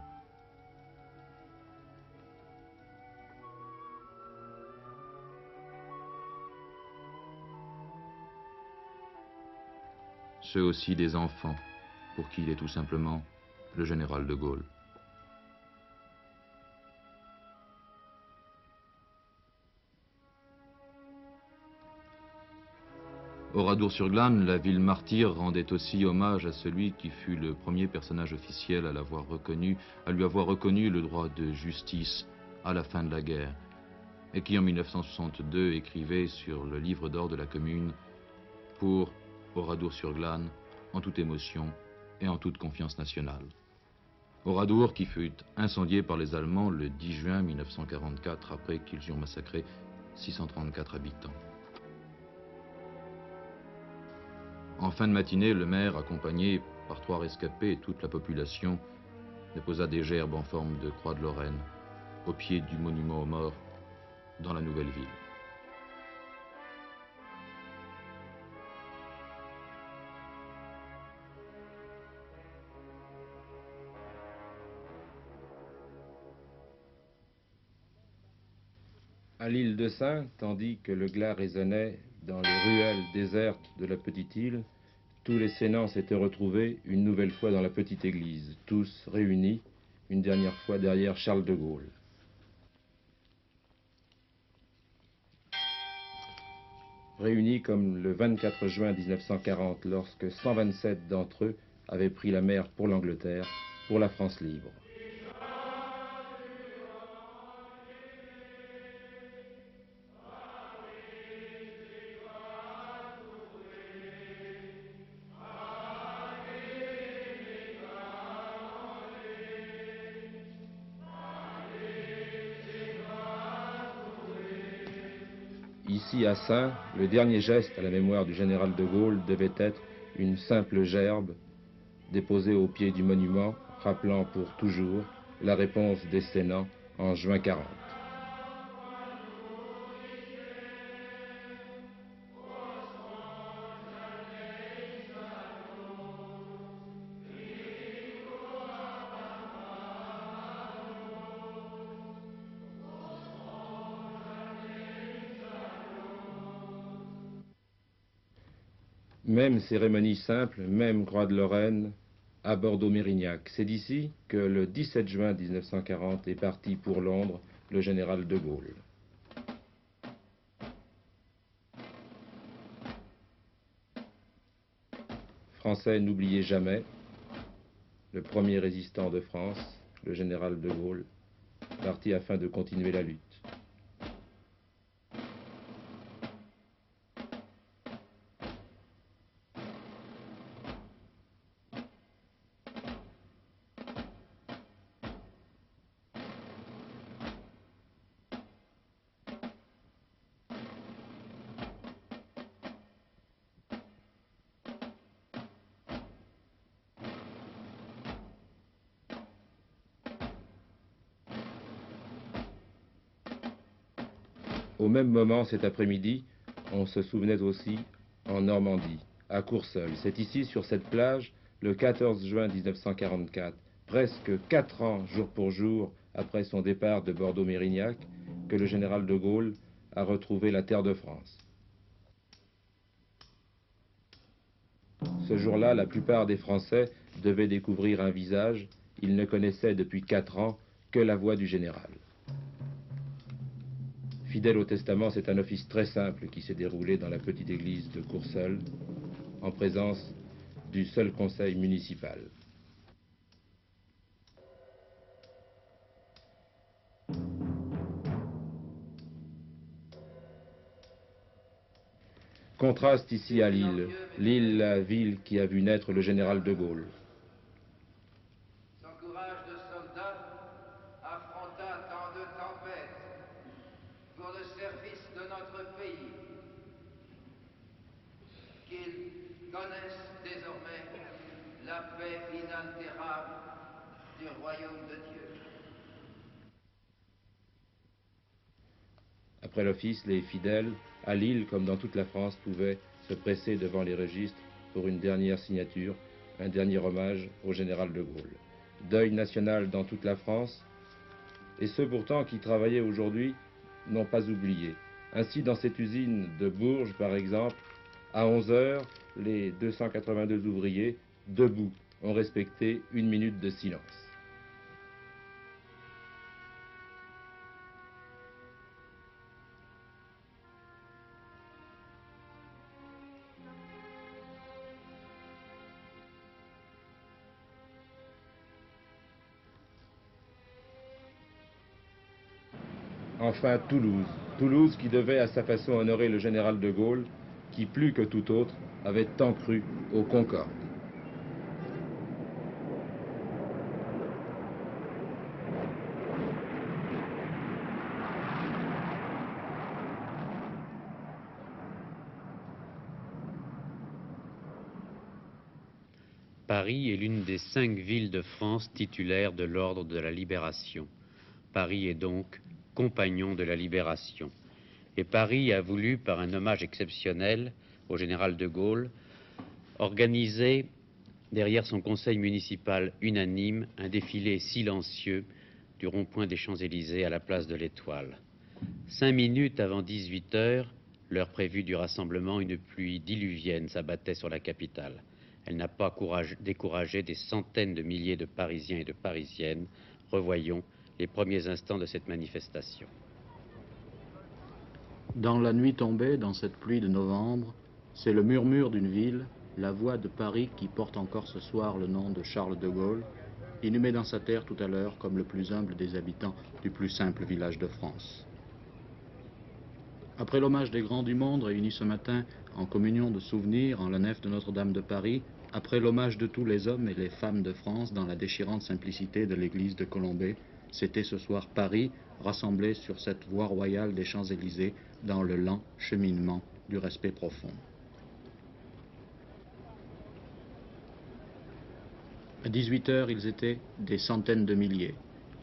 Ceux aussi des enfants, pour qui il est tout simplement le général de Gaulle. Oradour-sur-Glane, la ville martyre, rendait aussi hommage à celui qui fut le premier personnage officiel à l'avoir reconnu, à lui avoir reconnu le droit de justice à la fin de la guerre, et qui en 1962 écrivait sur le livre d'or de la Commune pour Oradour-sur-Glane, en toute émotion et en toute confiance nationale. Oradour qui fut incendié par les Allemands le 10 juin 1944 après qu'ils eurent massacré 634 habitants. En fin de matinée, le maire, accompagné par 3 rescapés et toute la population, déposa des gerbes en forme de croix de Lorraine au pied du monument aux morts dans la nouvelle ville. À l'île de Sein, tandis que le glas résonnait dans les ruelles désertes de la petite île, tous les Sénans s'étaient retrouvés une nouvelle fois dans la petite église, tous réunis une dernière fois derrière Charles de Gaulle. Réunis comme le 24 juin 1940, lorsque 127 d'entre eux avaient pris la mer pour l'Angleterre, pour la France libre. Ici à Sein, le dernier geste à la mémoire du général de Gaulle devait être une simple gerbe déposée au pied du monument, rappelant pour toujours la réponse des Sénans en juin 40. Même cérémonie simple, même croix de Lorraine, à Bordeaux-Mérignac. C'est d'ici que le 17 juin 1940 est parti pour Londres le général de Gaulle. Français, n'oubliez jamais, le premier résistant de France, le général de Gaulle, parti afin de continuer la lutte. Au même moment, cet après-midi, on se souvenait aussi en Normandie, à Courseulles. C'est ici, sur cette plage, le 14 juin 1944, presque 4 ans, jour pour jour, après son départ de Bordeaux-Mérignac, que le général de Gaulle a retrouvé la terre de France. Ce jour-là, la plupart des Français devaient découvrir un visage. Ils ne connaissaient depuis 4 ans que la voix du général. Fidèle au testament, c'est un office très simple qui s'est déroulé dans la petite église de Courseulles, en présence du seul conseil municipal. Contraste ici à Lille, la ville qui a vu naître le général de Gaulle. Son courage de soldat affronta tant de tempêtes pour le service de notre pays, qu'il connaisse désormais la paix inaltérable du royaume de Dieu. Après l'office, les fidèles, à Lille comme dans toute la France, pouvaient se presser devant les registres pour une dernière signature, un dernier hommage au général de Gaulle. Deuil national dans toute la France, et ceux pourtant qui travaillaient aujourd'hui n'ont pas oublié. Ainsi, dans cette usine de Bourges, par exemple, à 11 h, les 282 ouvriers, debout, ont respecté 1 minute de silence. Enfin, Toulouse qui devait à sa façon honorer le général de Gaulle, qui plus que tout autre avait tant cru au Concorde. Paris est l'une des 5 villes de France titulaires de l'ordre de la Libération. Paris est donc compagnon de la Libération. Et Paris a voulu, par un hommage exceptionnel au général de Gaulle, organiser, derrière son conseil municipal unanime, un défilé silencieux du rond-point des Champs-Élysées à la place de l'Étoile. 5 minutes avant 18 h, l'heure prévue du rassemblement, une pluie diluvienne s'abattait sur la capitale. Elle n'a pas découragé des centaines de milliers de Parisiens et de Parisiennes. Revoyons les premiers instants de cette manifestation. Dans la nuit tombée, dans cette pluie de novembre, c'est le murmure d'une ville, la voix de Paris qui porte encore ce soir le nom de Charles de Gaulle, inhumé dans sa terre tout à l'heure comme le plus humble des habitants du plus simple village de France. Après l'hommage des grands du monde réunis ce matin en communion de souvenirs en la nef de Notre-Dame de Paris, après l'hommage de tous les hommes et les femmes de France dans la déchirante simplicité de l'église de Colombey, c'était ce soir Paris rassemblé sur cette voie royale des Champs-Élysées dans le lent cheminement du respect profond. À 18 h, ils étaient des centaines de milliers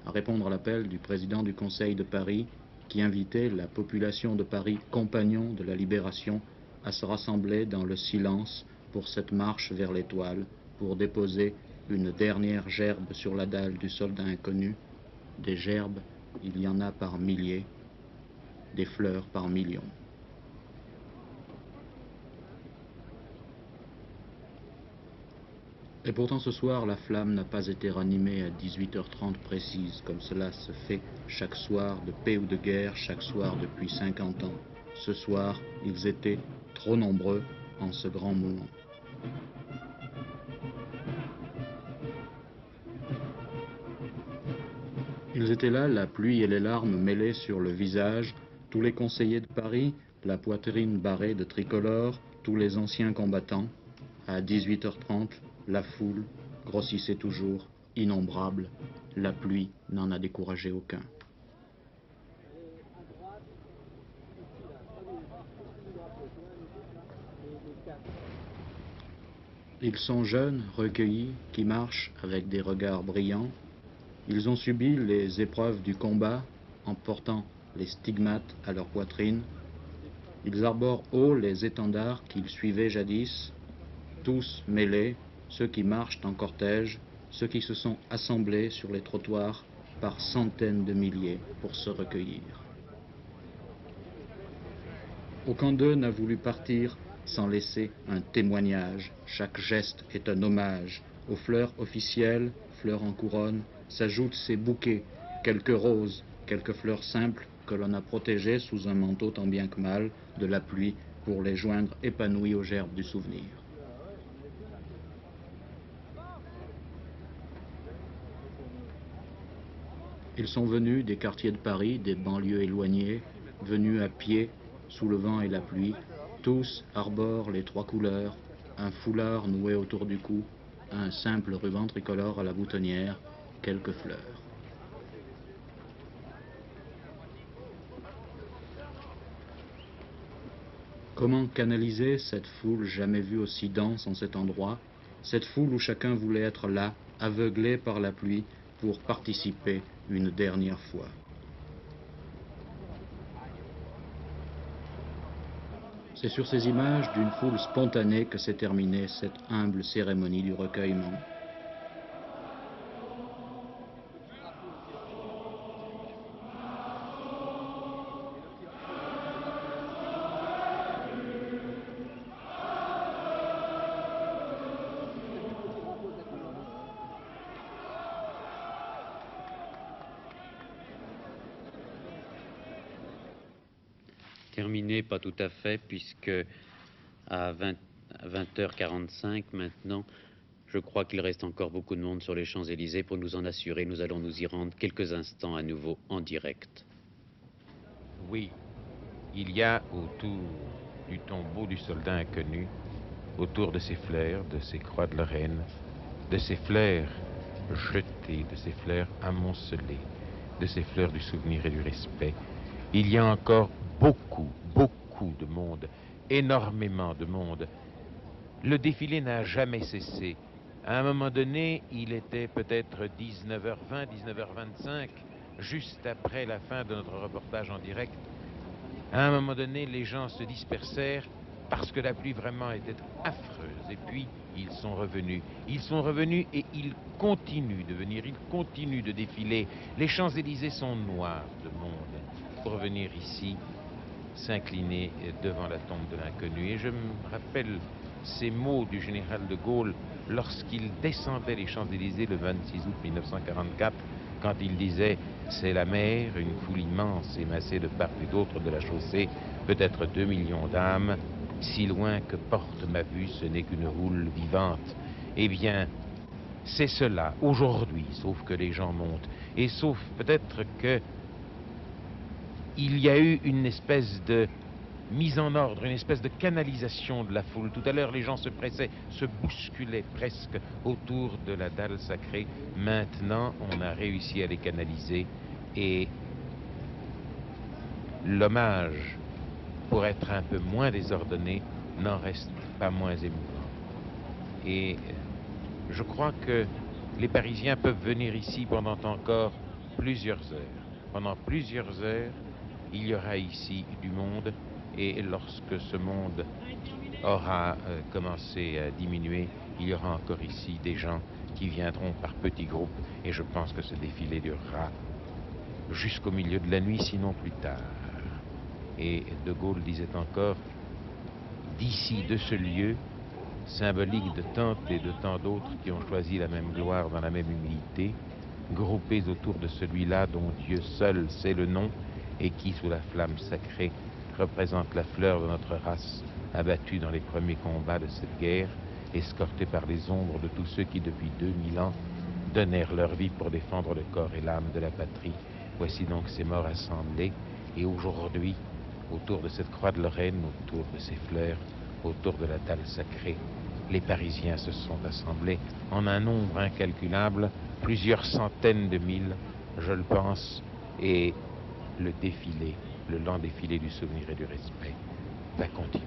à répondre à l'appel du président du Conseil de Paris qui invitait la population de Paris, compagnons de la Libération, à se rassembler dans le silence pour cette marche vers l'Étoile, pour déposer une dernière gerbe sur la dalle du soldat inconnu. Des gerbes, il y en a par milliers, des fleurs par millions. Et pourtant ce soir, la flamme n'a pas été ranimée à 18h30 précise, comme cela se fait chaque soir de paix ou de guerre, chaque soir depuis 50 ans. Ce soir, ils étaient trop nombreux en ce grand moment. Ils étaient là, la pluie et les larmes mêlées sur le visage, tous les conseillers de Paris, la poitrine barrée de tricolore, tous les anciens combattants. À 18h30, la foule grossissait toujours, innombrable. La pluie n'en a découragé aucun. Ils sont jeunes, recueillis, qui marchent avec des regards brillants. Ils ont subi les épreuves du combat en portant les stigmates à leur poitrine. Ils arborent haut les étendards qu'ils suivaient jadis, tous mêlés, ceux qui marchent en cortège, ceux qui se sont assemblés sur les trottoirs par centaines de milliers pour se recueillir. Aucun d'eux n'a voulu partir sans laisser un témoignage. Chaque geste est un hommage. Aux fleurs officielles, fleurs en couronne, s'ajoutent ces bouquets, quelques roses, quelques fleurs simples que l'on a protégées sous un manteau tant bien que mal de la pluie pour les joindre épanouies aux gerbes du souvenir. Ils sont venus des quartiers de Paris, des banlieues éloignées, venus à pied, sous le vent et la pluie. Tous arborent les trois couleurs, un foulard noué autour du cou, un simple ruban tricolore à la boutonnière, quelques fleurs. Comment canaliser cette foule jamais vue aussi dense en cet endroit, cette foule où chacun voulait être là, aveuglé par la pluie, pour participer une dernière fois? C'est sur ces images d'une foule spontanée que s'est terminée cette humble cérémonie du recueillement. Terminé, pas tout à fait, puisque à 20h45 maintenant, je crois qu'il reste encore beaucoup de monde sur les Champs-Élysées. Pour nous en assurer, nous allons nous y rendre quelques instants à nouveau en direct. Oui, il y a autour du tombeau du soldat inconnu, autour de ces fleurs, de ces croix de Lorraine, de ces fleurs jetées, de ces fleurs amoncelées, de ces fleurs du souvenir et du respect, il y a encore beaucoup de monde, énormément de monde. Le défilé n'a jamais cessé. À un moment donné, il était peut-être 19h20, 19h25, juste après la fin de notre reportage en direct. À un moment donné, les gens se dispersèrent parce que la pluie vraiment était affreuse. Et puis, ils sont revenus. Ils sont revenus et ils continuent de venir, ils continuent de défiler. Les Champs-Élysées sont noirs de monde pour venir ici s'incliner devant la tombe de l'inconnu. Et je me rappelle ces mots du général de Gaulle lorsqu'il descendait les Champs-Élysées le 26 août 1944, quand il disait « C'est la mer, une foule immense émassée de part et d'autre de la chaussée, peut-être 2 millions d'âmes, si loin que porte ma vue, ce n'est qu'une houle vivante. » Eh bien, c'est cela, aujourd'hui, sauf que les gens montent, et sauf peut-être que il y a eu une espèce de mise en ordre, une espèce de canalisation de la foule. Tout à l'heure, les gens se pressaient, se bousculaient presque autour de la dalle sacrée. Maintenant, on a réussi à les canaliser et l'hommage, pour être un peu moins désordonné, n'en reste pas moins émouvant. Et je crois que les Parisiens peuvent venir ici pendant encore plusieurs heures. Pendant plusieurs heures, il y aura ici du monde, et lorsque ce monde aura commencé à diminuer, il y aura encore ici des gens qui viendront par petits groupes, et je pense que ce défilé durera jusqu'au milieu de la nuit, sinon plus tard. Et De Gaulle disait encore, d'ici, de ce lieu, symbolique de tantes et de tant d'autres qui ont choisi la même gloire dans la même humilité, groupés autour de celui-là dont Dieu seul sait le nom et qui, sous la flamme sacrée, représente la fleur de notre race, abattue dans les premiers combats de cette guerre, escortée par les ombres de tous ceux qui, depuis 2000 ans, donnèrent leur vie pour défendre le corps et l'âme de la patrie. Voici donc ces morts assemblés, et aujourd'hui, autour de cette croix de Lorraine, autour de ces fleurs, autour de la dalle sacrée, les Parisiens se sont assemblés en un nombre incalculable, plusieurs centaines de mille, je le pense, et le défilé, le lent défilé du souvenir et du respect va continuer.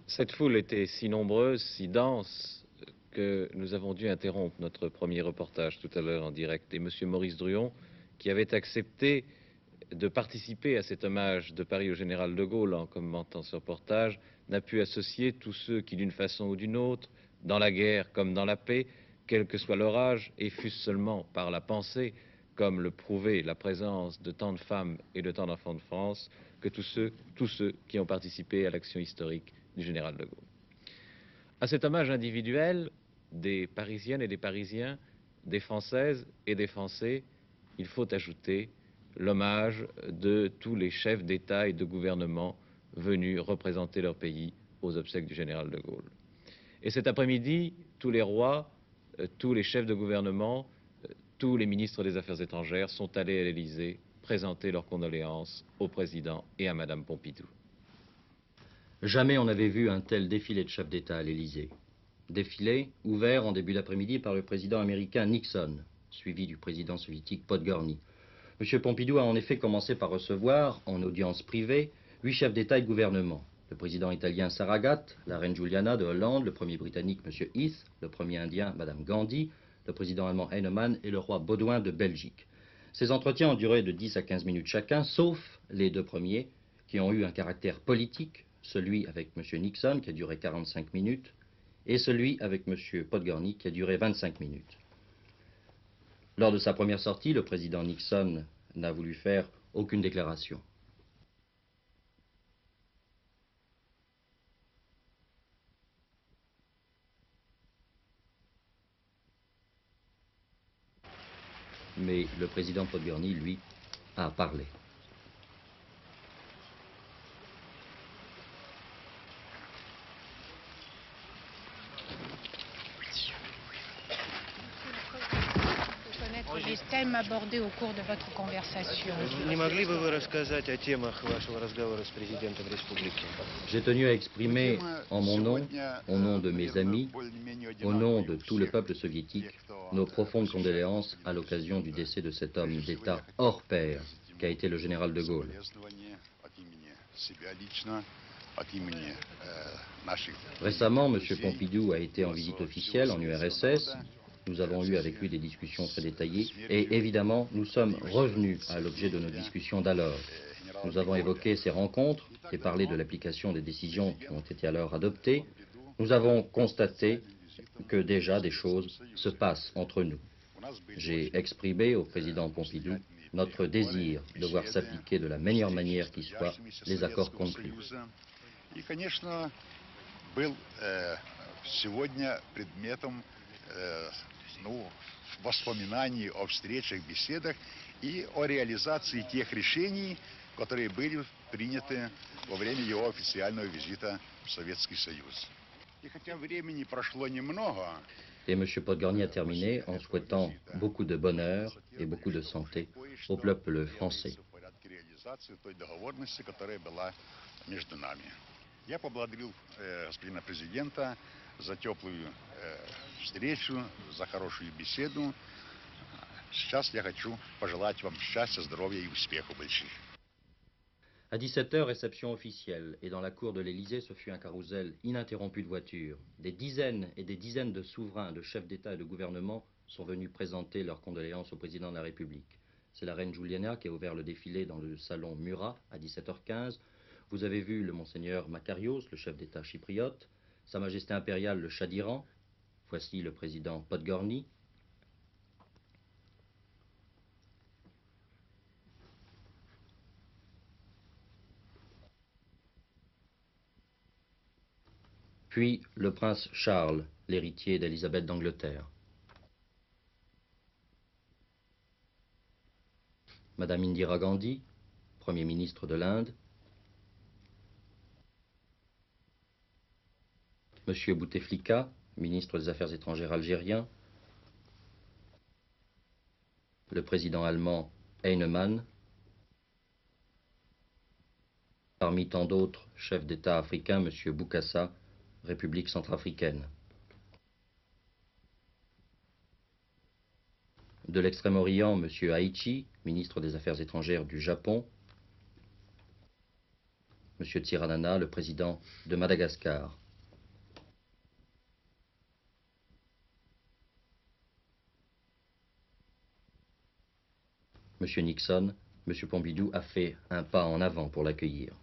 Cette foule était si nombreuse, si dense, que nous avons dû interrompre notre premier reportage tout à l'heure en direct. Et M. Maurice Druon, qui avait accepté de participer à cet hommage de Paris au général de Gaulle en commentant ce reportage, n'a pu associer tous ceux qui, d'une façon ou d'une autre, dans la guerre comme dans la paix, quel que soit leur âge, et fût-ce seulement par la pensée, comme le prouvait la présence de tant de femmes et de tant d'enfants de France, que tous ceux qui ont participé à l'action historique du général de Gaulle. À cet hommage individuel des Parisiennes et des Parisiens, des Françaises et des Français, il faut ajouter l'hommage de tous les chefs d'État et de gouvernement venus représenter leur pays aux obsèques du général de Gaulle. Et cet après-midi, tous les rois, tous les chefs de gouvernement, tous les ministres des Affaires étrangères sont allés à l'Élysée présenter leurs condoléances au président et à Madame Pompidou. Jamais on n'avait vu un tel défilé de chefs d'État à l'Élysée. Défilé ouvert en début d'après-midi par le président américain Nixon, suivi du président soviétique Podgorny. M. Pompidou a en effet commencé par recevoir, en audience privée, 8 chefs d'État et de gouvernement. Le président italien Saragat, la reine Juliana de Hollande, le premier britannique M. Heath, le premier indien Mme Gandhi, le président allemand Heinemann et le roi Baudouin de Belgique. Ces entretiens ont duré de 10 à 15 minutes chacun, sauf les deux premiers, qui ont eu un caractère politique, celui avec M. Nixon, qui a duré 45 minutes, et celui avec M. Podgorny, qui a duré 25 minutes. Lors de sa première sortie, le président Nixon n'a voulu faire aucune déclaration. Mais le président Podgorny, lui, a parlé. Les thèmes abordés au cours de votre conversation. J'ai tenu à exprimer en mon nom, au nom de mes amis, au nom de tout le peuple soviétique, nos profondes condoléances à l'occasion du décès de cet homme d'État hors pair qu'a été le général de Gaulle. Récemment, M. Pompidou a été en visite officielle en URSS. Nous avons eu avec lui des discussions très détaillées et évidemment, nous sommes revenus à l'objet de nos discussions d'alors. Nous avons évoqué ces rencontres et parlé de l'application des décisions qui ont été alors adoptées. Nous avons constaté que déjà des choses se passent entre nous. J'ai exprimé au président Pompidou notre désir de voir s'appliquer de la meilleure manière qui soit les accords conclus. Воспоминаний о встречах, беседах и о реализации тех решений, которые были приняты во время его официального визита в Советский Союз. И хотя времени прошло немного, Et M. Podgorny a terminé en souhaitant beaucoup de bonheur et beaucoup de santé au peuple français. Я поблагодарил господина президента за теплую встречу, за хорошую беседу. Сейчас я хочу пожелать вам счастья, здоровья и успехов больших. À 17h, réception officielle, et dans la cour de l'Élysée, ce fut un carrousel ininterrompu de voitures. Des dizaines et des dizaines de souverains, de chefs d'État et de gouvernement sont venus présenter leurs condoléances au président de la République. C'est la reine Juliana qui a ouvert le défilé dans le salon Murat à 17h15. Vous avez vu le monseigneur Makarios, le chef d'État chypriote, Sa Majesté impériale le Shah d'Iran, voici le président Podgorny, puis le prince Charles, l'héritier d'Élisabeth d'Angleterre. Madame Indira Gandhi, Premier ministre de l'Inde. Monsieur Bouteflika, ministre des Affaires étrangères algérien. Le président allemand Heinemann. Parmi tant d'autres chefs d'État africains, Monsieur Bokassa, République centrafricaine. De l'Extrême-Orient, Monsieur Aichi, ministre des Affaires étrangères du Japon. Monsieur Tsiranana, le président de Madagascar. Monsieur Nixon, Monsieur Pompidou a fait un pas en avant pour l'accueillir.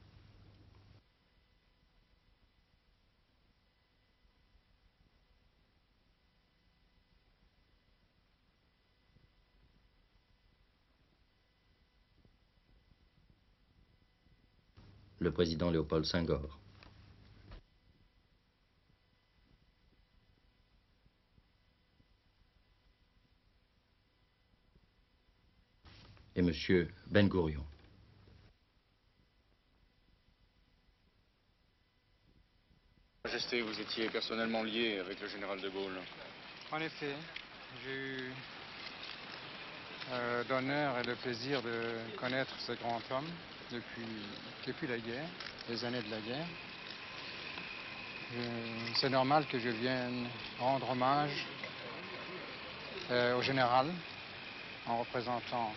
Le président Léopold Senghor. Et Monsieur Ben Gourion. Majesté, vous étiez personnellement lié avec le général de Gaulle. En effet, j'ai eu l'honneur et le plaisir de connaître ce grand homme depuis la guerre, les années de la guerre. C'est normal que je vienne rendre hommage au général en représentant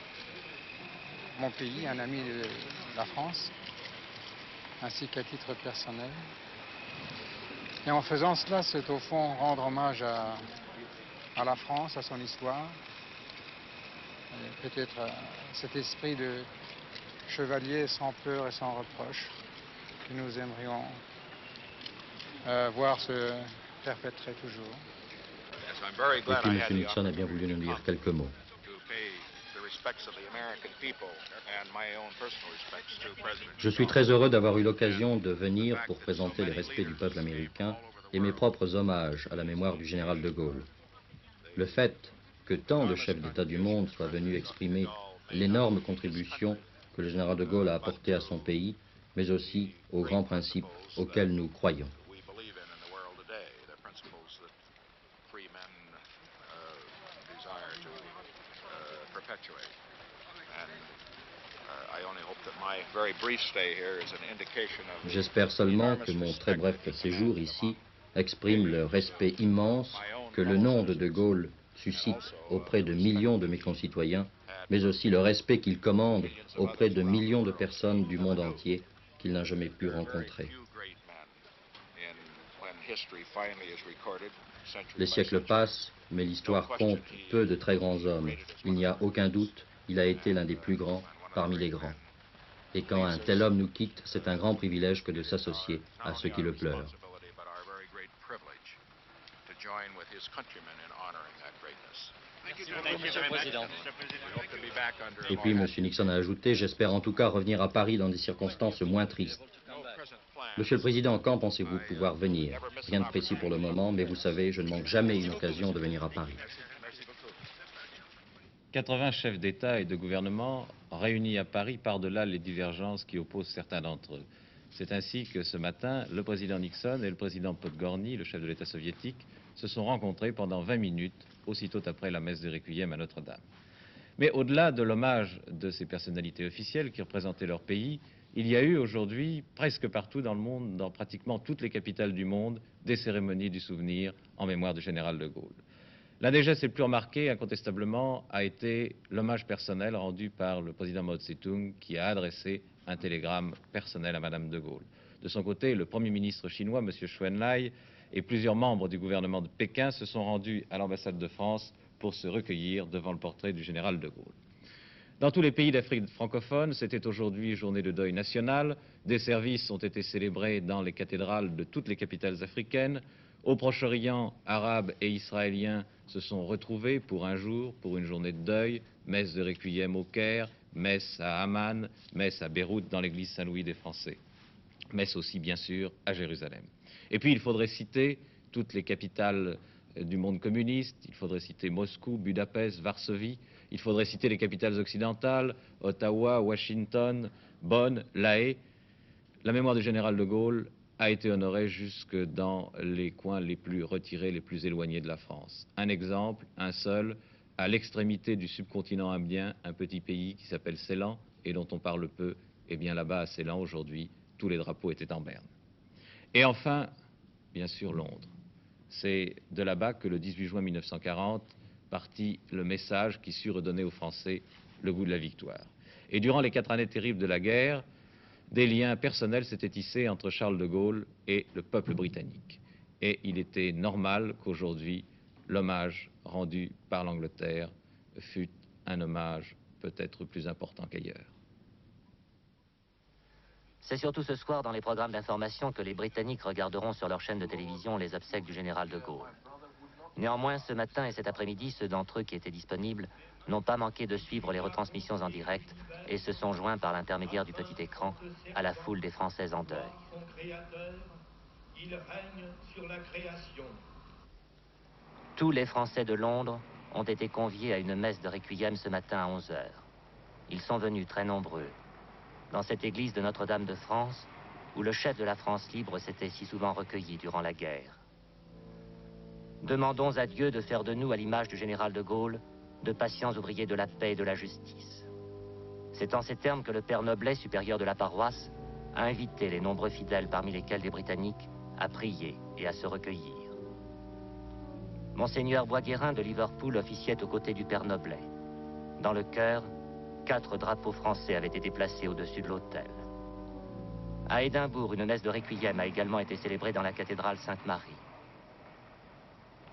mon pays, un ami de la France, ainsi qu'à titre personnel. Et en faisant cela, c'est au fond rendre hommage à la France, à son histoire, peut-être à cet esprit de chevalier sans peur et sans reproche que nous aimerions voir se perpétrer toujours. Et puis M. Nixon a bien voulu nous dire quelques mots. Je suis très heureux d'avoir eu l'occasion de venir pour présenter les respects du peuple américain et mes propres hommages à la mémoire du général de Gaulle. Le fait que tant de chefs d'État du monde soient venus exprimer l'énorme contribution que le général de Gaulle a apportée à son pays, mais aussi aux grands principes auxquels nous croyons. J'espère seulement que mon très bref séjour ici exprime le respect immense que le nom de Gaulle suscite auprès de millions de mes concitoyens, mais aussi le respect qu'il commande auprès de millions de personnes du monde entier qu'il n'a jamais pu rencontrer. Les siècles passent, mais l'histoire compte peu de très grands hommes. Il n'y a aucun doute, il a été l'un des plus grands parmi les grands. Et quand un tel homme nous quitte, c'est un grand privilège que de s'associer à ceux qui le pleurent. Et puis M. Nixon a ajouté, j'espère en tout cas revenir à Paris dans des circonstances moins tristes. Monsieur le Président, quand pensez-vous pouvoir venir? Rien de précis pour le moment, mais vous savez, je ne manque jamais une occasion de venir à Paris. 80 chefs d'État et de gouvernement réunis à Paris par-delà les divergences qui opposent certains d'entre eux. C'est ainsi que ce matin, le président Nixon et le président Podgorny, le chef de l'État soviétique, se sont rencontrés pendant 20 minutes, aussitôt après la messe de Requiem à Notre-Dame. Mais au-delà de l'hommage de ces personnalités officielles qui représentaient leur pays, il y a eu aujourd'hui, presque partout dans le monde, dans pratiquement toutes les capitales du monde, des cérémonies du souvenir en mémoire du général de Gaulle. L'un des gestes les plus remarqués, incontestablement, a été l'hommage personnel rendu par le président Mao Tse-tung, qui a adressé un télégramme personnel à Madame de Gaulle. De son côté, le Premier ministre chinois, M. Chou En-lai, et plusieurs membres du gouvernement de Pékin se sont rendus à l'ambassade de France pour se recueillir devant le portrait du général de Gaulle. Dans tous les pays d'Afrique francophone, c'était aujourd'hui journée de deuil national. Des services ont été célébrés dans les cathédrales de toutes les capitales africaines. Au Proche-Orient, arabes et israéliens se sont retrouvés pour un jour, pour une journée de deuil, messe de Requiem au Caire, messe à Amman, messe à Beyrouth dans l'église Saint-Louis des Français, messe aussi bien sûr à Jérusalem. Et puis il faudrait citer toutes les capitales du monde communiste, il faudrait citer Moscou, Budapest, Varsovie, il faudrait citer les capitales occidentales, Ottawa, Washington, Bonn, La Haye. La mémoire du général de Gaulle a été honorée jusque dans les coins les plus retirés, les plus éloignés de la France. Un exemple, un seul, à l'extrémité du subcontinent indien, un petit pays qui s'appelle Ceylan et dont on parle peu. Eh bien là-bas, à Ceylan, aujourd'hui, tous les drapeaux étaient en berne. Et enfin, bien sûr, Londres. C'est de là-bas que le 18 juin 1940 partit le message qui sut redonner aux Français le goût de la victoire. Et durant les 4 années terribles de la guerre, des liens personnels s'étaient tissés entre Charles de Gaulle et le peuple britannique. Et il était normal qu'aujourd'hui, l'hommage rendu par l'Angleterre fût un hommage peut-être plus important qu'ailleurs. C'est surtout ce soir dans les programmes d'information que les Britanniques regarderont sur leur chaîne de télévision les obsèques du général de Gaulle. Néanmoins, ce matin et cet après-midi, ceux d'entre eux qui étaient disponibles n'ont pas manqué de suivre les retransmissions en direct et se sont joints par l'intermédiaire du petit écran à la foule des Français en deuil. Tous les Français de Londres ont été conviés à une messe de requiem ce matin à 11 h. Ils sont venus très nombreux dans cette église de Notre-Dame de France où le chef de la France libre s'était si souvent recueilli durant la guerre. Demandons à Dieu de faire de nous, à l'image du général de Gaulle, de patients ouvriers de la paix et de la justice. C'est en ces termes que le père Noblet, supérieur de la paroisse, a invité les nombreux fidèles, parmi lesquels des Britanniques, à prier et à se recueillir. Monseigneur Boisguérin de Liverpool officiait aux côtés du père Noblet. Dans le chœur, 4 drapeaux français avaient été placés au-dessus de l'autel. À Édimbourg, une messe de requiem a également été célébrée dans la cathédrale Sainte-Marie.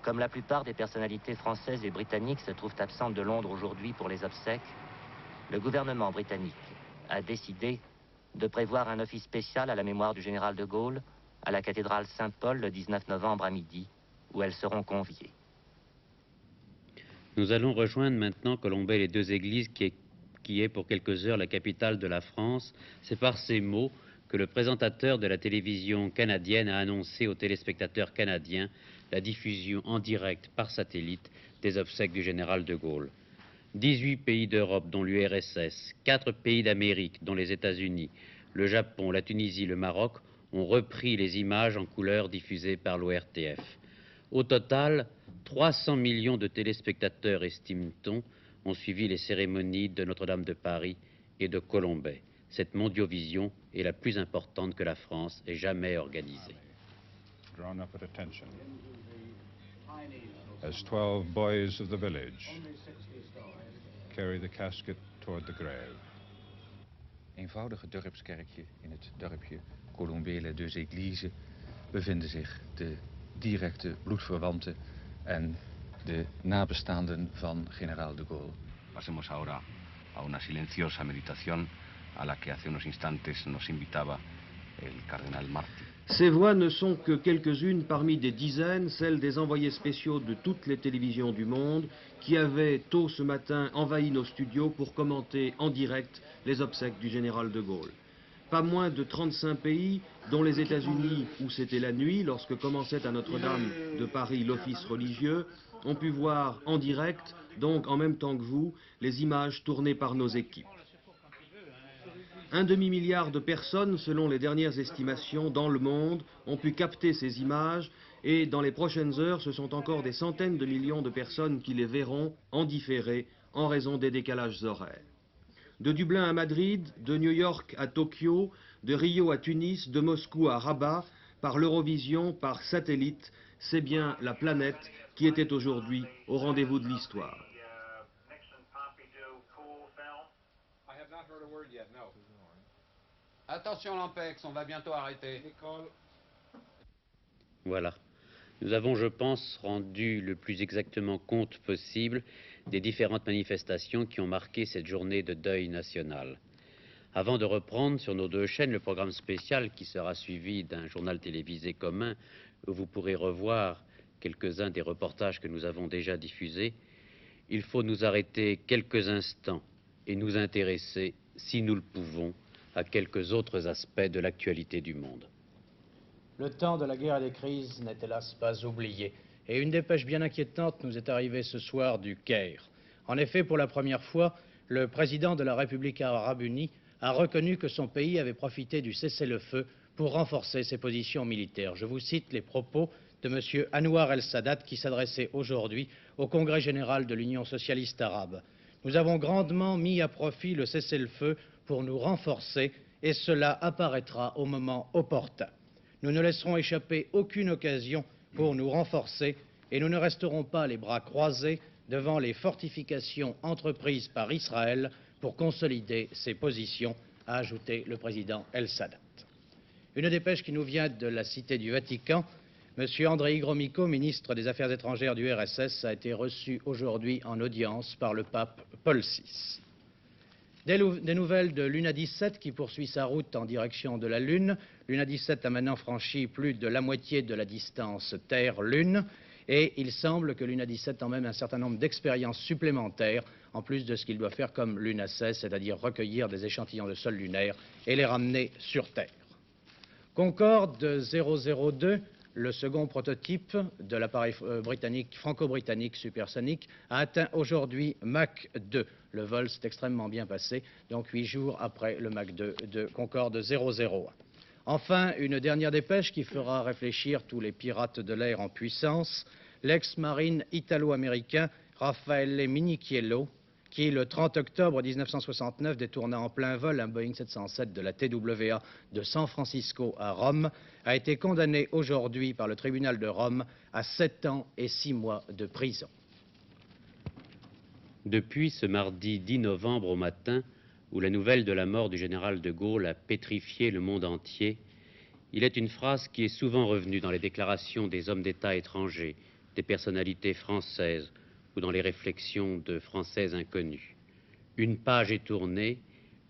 Comme la plupart des personnalités françaises et britanniques se trouvent absentes de Londres aujourd'hui pour les obsèques, le gouvernement britannique a décidé de prévoir un office spécial à la mémoire du général de Gaulle à la cathédrale Saint-Paul le 19 novembre à midi, où elles seront conviées. Nous allons rejoindre maintenant Colombey les 2 églises qui est pour quelques heures la capitale de la France. C'est par ces mots que le présentateur de la télévision canadienne a annoncé aux téléspectateurs canadiens la diffusion en direct par satellite des obsèques du général de Gaulle. 18 pays d'Europe, dont l'URSS, 4 pays d'Amérique, dont les États-Unis, le Japon, la Tunisie, le Maroc, ont repris les images en couleur diffusées par l'ORTF. Au total, 300 millions de téléspectateurs, estime-t-on, ont suivi les cérémonies de Notre-Dame de Paris et de Colombey. Cette mondiovision est la plus importante que la France ait jamais organisée. Drawn up at attention as 12 boys of the village carry the casket toward the grave. Eenvoudige dorpskerkje in het dorpje Colombey-les-Deux-Églises bevinden zich de directe bloedverwanten en de nabestaanden van generaal de Gaulle. Pasemos ahora a una silenciosa meditación a la que hace unos instantes nos invitaba el cardenal Martí. Ces voix ne sont que quelques-unes parmi des dizaines, celles des envoyés spéciaux de toutes les télévisions du monde, qui avaient tôt ce matin envahi nos studios pour commenter en direct les obsèques du général de Gaulle. Pas moins de 35 pays, dont les États-Unis, où c'était la nuit, lorsque commençait à Notre-Dame de Paris l'office religieux, ont pu voir en direct, donc en même temps que vous, les images tournées par nos équipes. 1 demi-milliard de personnes, selon les dernières estimations, dans le monde, ont pu capter ces images et dans les prochaines heures, ce sont encore des centaines de millions de personnes qui les verront en différé en raison des décalages horaires. De Dublin à Madrid, de New York à Tokyo, de Rio à Tunis, de Moscou à Rabat, par l'Eurovision, par satellite, c'est bien la planète qui était aujourd'hui au rendez-vous de l'histoire. Attention Lampex, on va bientôt arrêter. Voilà. Nous avons, je pense, rendu le plus exactement compte possible des différentes manifestations qui ont marqué cette journée de deuil national. Avant de reprendre sur nos 2 chaînes le programme spécial qui sera suivi d'un journal télévisé commun où vous pourrez revoir quelques-uns des reportages que nous avons déjà diffusés, il faut nous arrêter quelques instants et nous intéresser, si nous le pouvons, à quelques autres aspects de l'actualité du monde. Le temps de la guerre et des crises n'est hélas pas oublié. Et une dépêche bien inquiétante nous est arrivée ce soir du Caire. En effet, pour la première fois, le président de la République arabe unie a reconnu que son pays avait profité du cessez-le-feu pour renforcer ses positions militaires. Je vous cite les propos de M. Anwar el-Sadat qui s'adressait aujourd'hui au Congrès général de l'Union socialiste arabe. Nous avons grandement mis à profit le cessez-le-feu pour nous renforcer et cela apparaîtra au moment opportun. Nous ne laisserons échapper aucune occasion pour nous renforcer et nous ne resterons pas les bras croisés devant les fortifications entreprises par Israël pour consolider ses positions, a ajouté le président el-Sadat. Une dépêche qui nous vient de la Cité du Vatican. M. Andrei Gromyko, ministre des Affaires étrangères du RSS, a été reçu aujourd'hui en audience par le pape Paul VI. Des nouvelles de Luna 17 qui poursuit sa route en direction de la Lune. Luna 17 a maintenant franchi plus de la moitié de la distance Terre-Lune et il semble que Luna 17 emmène un certain nombre d'expériences supplémentaires en plus de ce qu'il doit faire comme Luna 16, c'est-à-dire recueillir des échantillons de sol lunaire et les ramener sur Terre. Concorde 002, le second prototype de l'appareil franco-britannique supersonique, a atteint aujourd'hui Mach 2. Le vol s'est extrêmement bien passé, donc 8 jours après le Mach 2 de Concorde 001. Enfin, une dernière dépêche qui fera réfléchir tous les pirates de l'air en puissance. L'ex-marine italo-américain Raffaele Minichiello, qui, le 30 octobre 1969, détourna en plein vol un Boeing 707 de la TWA de San Francisco à Rome, a été condamné aujourd'hui par le tribunal de Rome à 7 ans et 6 mois de prison. Depuis ce mardi 10 novembre au matin, où la nouvelle de la mort du général de Gaulle a pétrifié le monde entier, il est une phrase qui est souvent revenue dans les déclarations des hommes d'État étrangers, des personnalités françaises ou dans les réflexions de Français inconnus. Une page est tournée,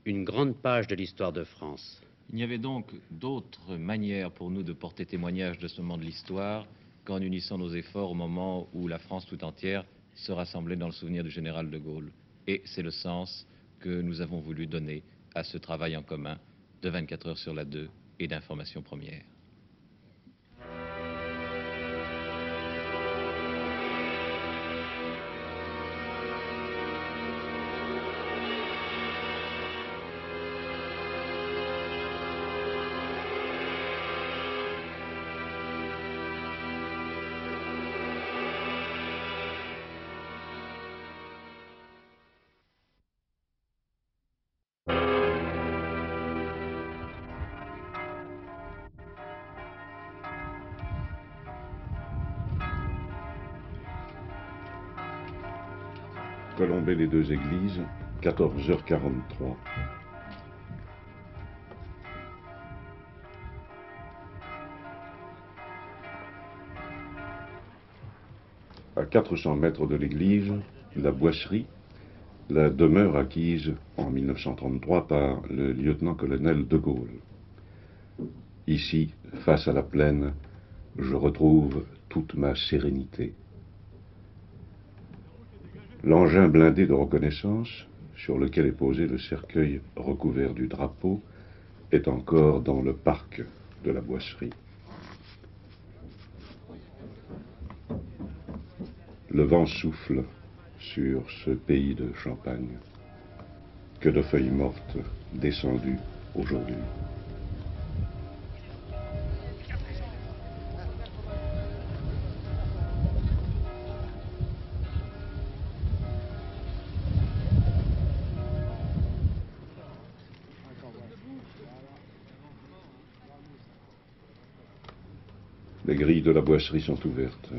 une grande page de l'histoire de France. Il n'y avait donc d'autre manière pour nous de porter témoignage de ce moment de l'histoire qu'en unissant nos efforts au moment où la France tout entière se rassemblait dans le souvenir du général de Gaulle. Et c'est le sens que nous avons voulu donner à ce travail en commun de 24 heures sur la 2 et d'information première. Colombey les deux églises, 14h43. À 400 mètres de l'église, la Boisserie, la demeure acquise en 1933 par le lieutenant-colonel de Gaulle. Ici, face à la plaine, je retrouve toute ma sérénité. L'engin blindé de reconnaissance, sur lequel est posé le cercueil recouvert du drapeau, est encore dans le parc de la Boisserie. Le vent souffle sur ce pays de Champagne. Que de feuilles mortes descendues aujourd'hui. Les grilles de la Boisserie sont ouvertes.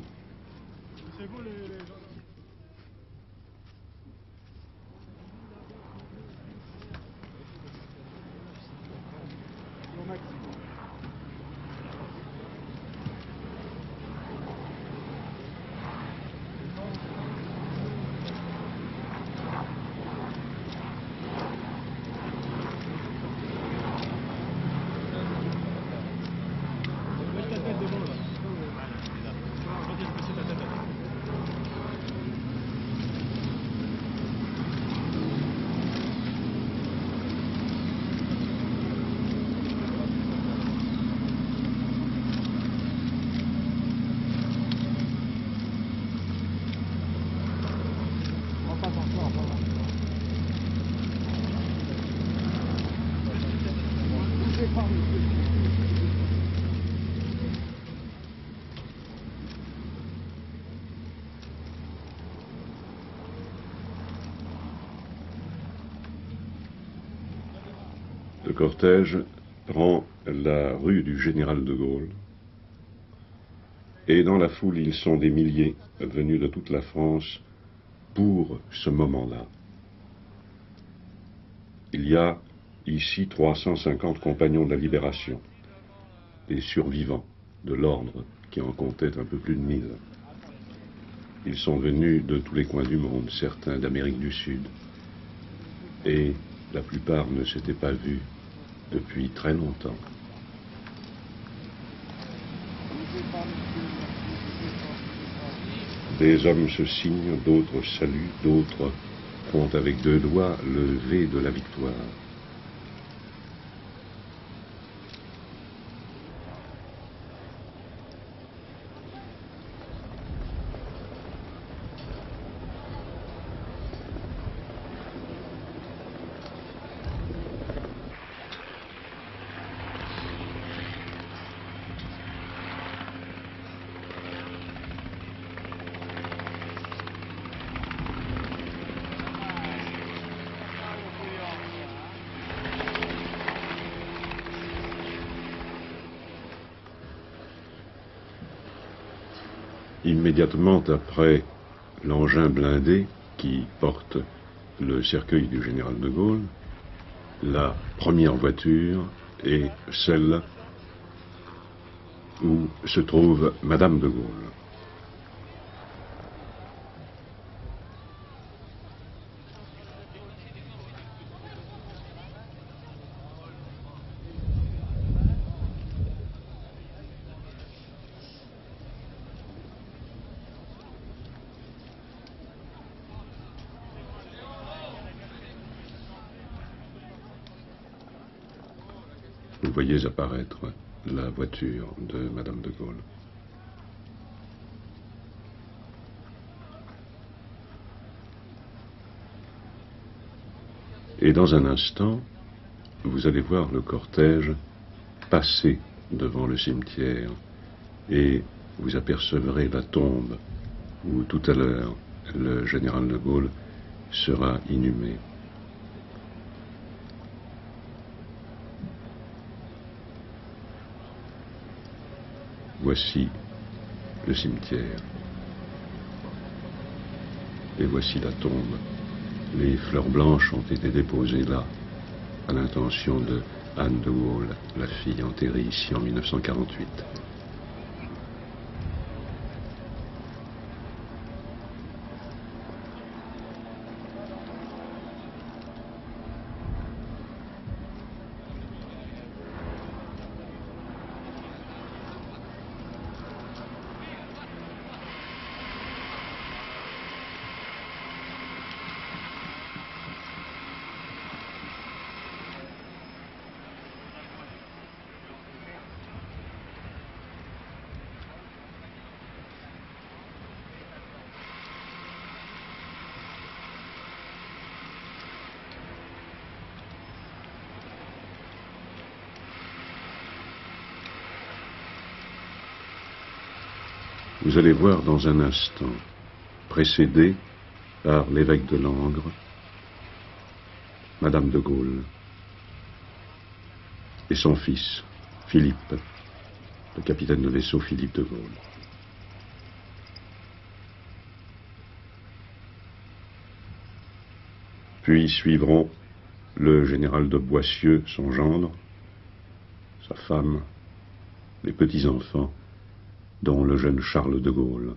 cortège prend la rue du Général de Gaulle, et dans la foule, ils sont des milliers venus de toute la France pour ce moment-là. Il y a ici 350 compagnons de la Libération, des survivants de l'ordre qui en comptaient un peu plus de 1000. Ils sont venus de tous les coins du monde, certains d'Amérique du Sud, et la plupart ne s'étaient pas vus depuis très longtemps. Des hommes se signent, d'autres saluent, d'autres font avec 2 doigts le V de la victoire. Immédiatement après l'engin blindé qui porte le cercueil du général de Gaulle, la première voiture est celle où se trouve Madame de Gaulle. Vous voyez apparaître la voiture de Madame de Gaulle. Et dans un instant, vous allez voir le cortège passer devant le cimetière et vous apercevrez la tombe où tout à l'heure le général de Gaulle sera inhumé. Voici le cimetière. Et voici la tombe. Les fleurs blanches ont été déposées là, à l'intention de Anne de Gaulle, la fille enterrée ici en 1948. Vous allez voir dans un instant, précédé par l'évêque de Langres, Madame de Gaulle et son fils, Philippe, le capitaine de vaisseau Philippe de Gaulle. Puis suivront le général de Boissieu, son gendre, sa femme, les petits-enfants, dont le jeune Charles de Gaulle.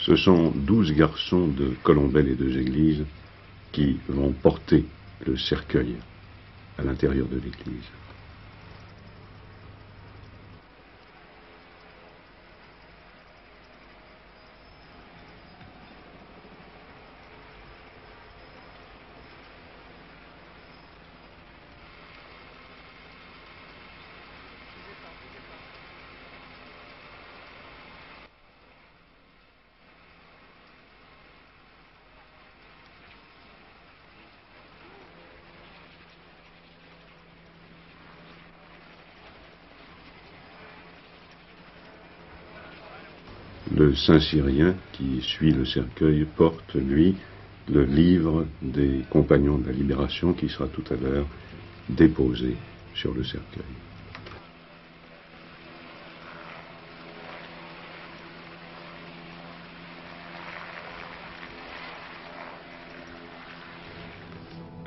Ce sont 12 garçons de Colombey-les-Deux-Églises qui vont porter le cercueil à l'intérieur de l'église. Le saint Cyrien, qui suit le cercueil, porte, lui, le livre des compagnons de la Libération qui sera tout à l'heure déposé sur le cercueil.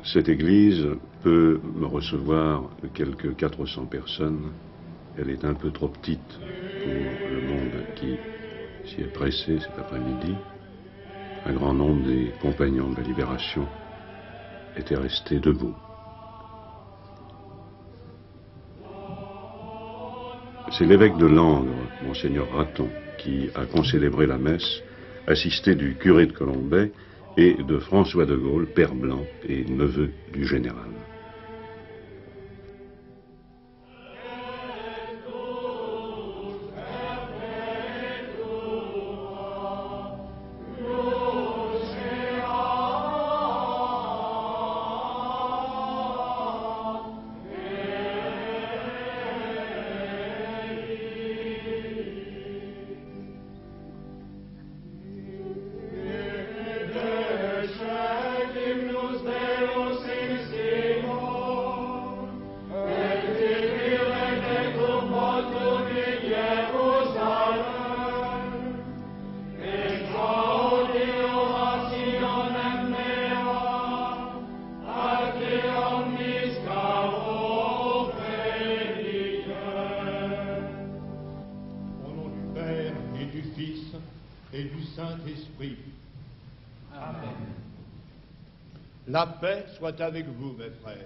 Cette église peut me recevoir quelques 400 personnes. Elle est un peu trop petite pour le monde qui s'y est pressé cet après-midi. Un grand nombre des compagnons de la Libération étaient restés debout. C'est l'évêque de Langres, Monseigneur Raton, qui a concélébré la messe, assisté du curé de Colombey et de François de Gaulle, père blanc et neveu du général. Et du Saint-Esprit. Amen. La paix soit avec vous, mes frères.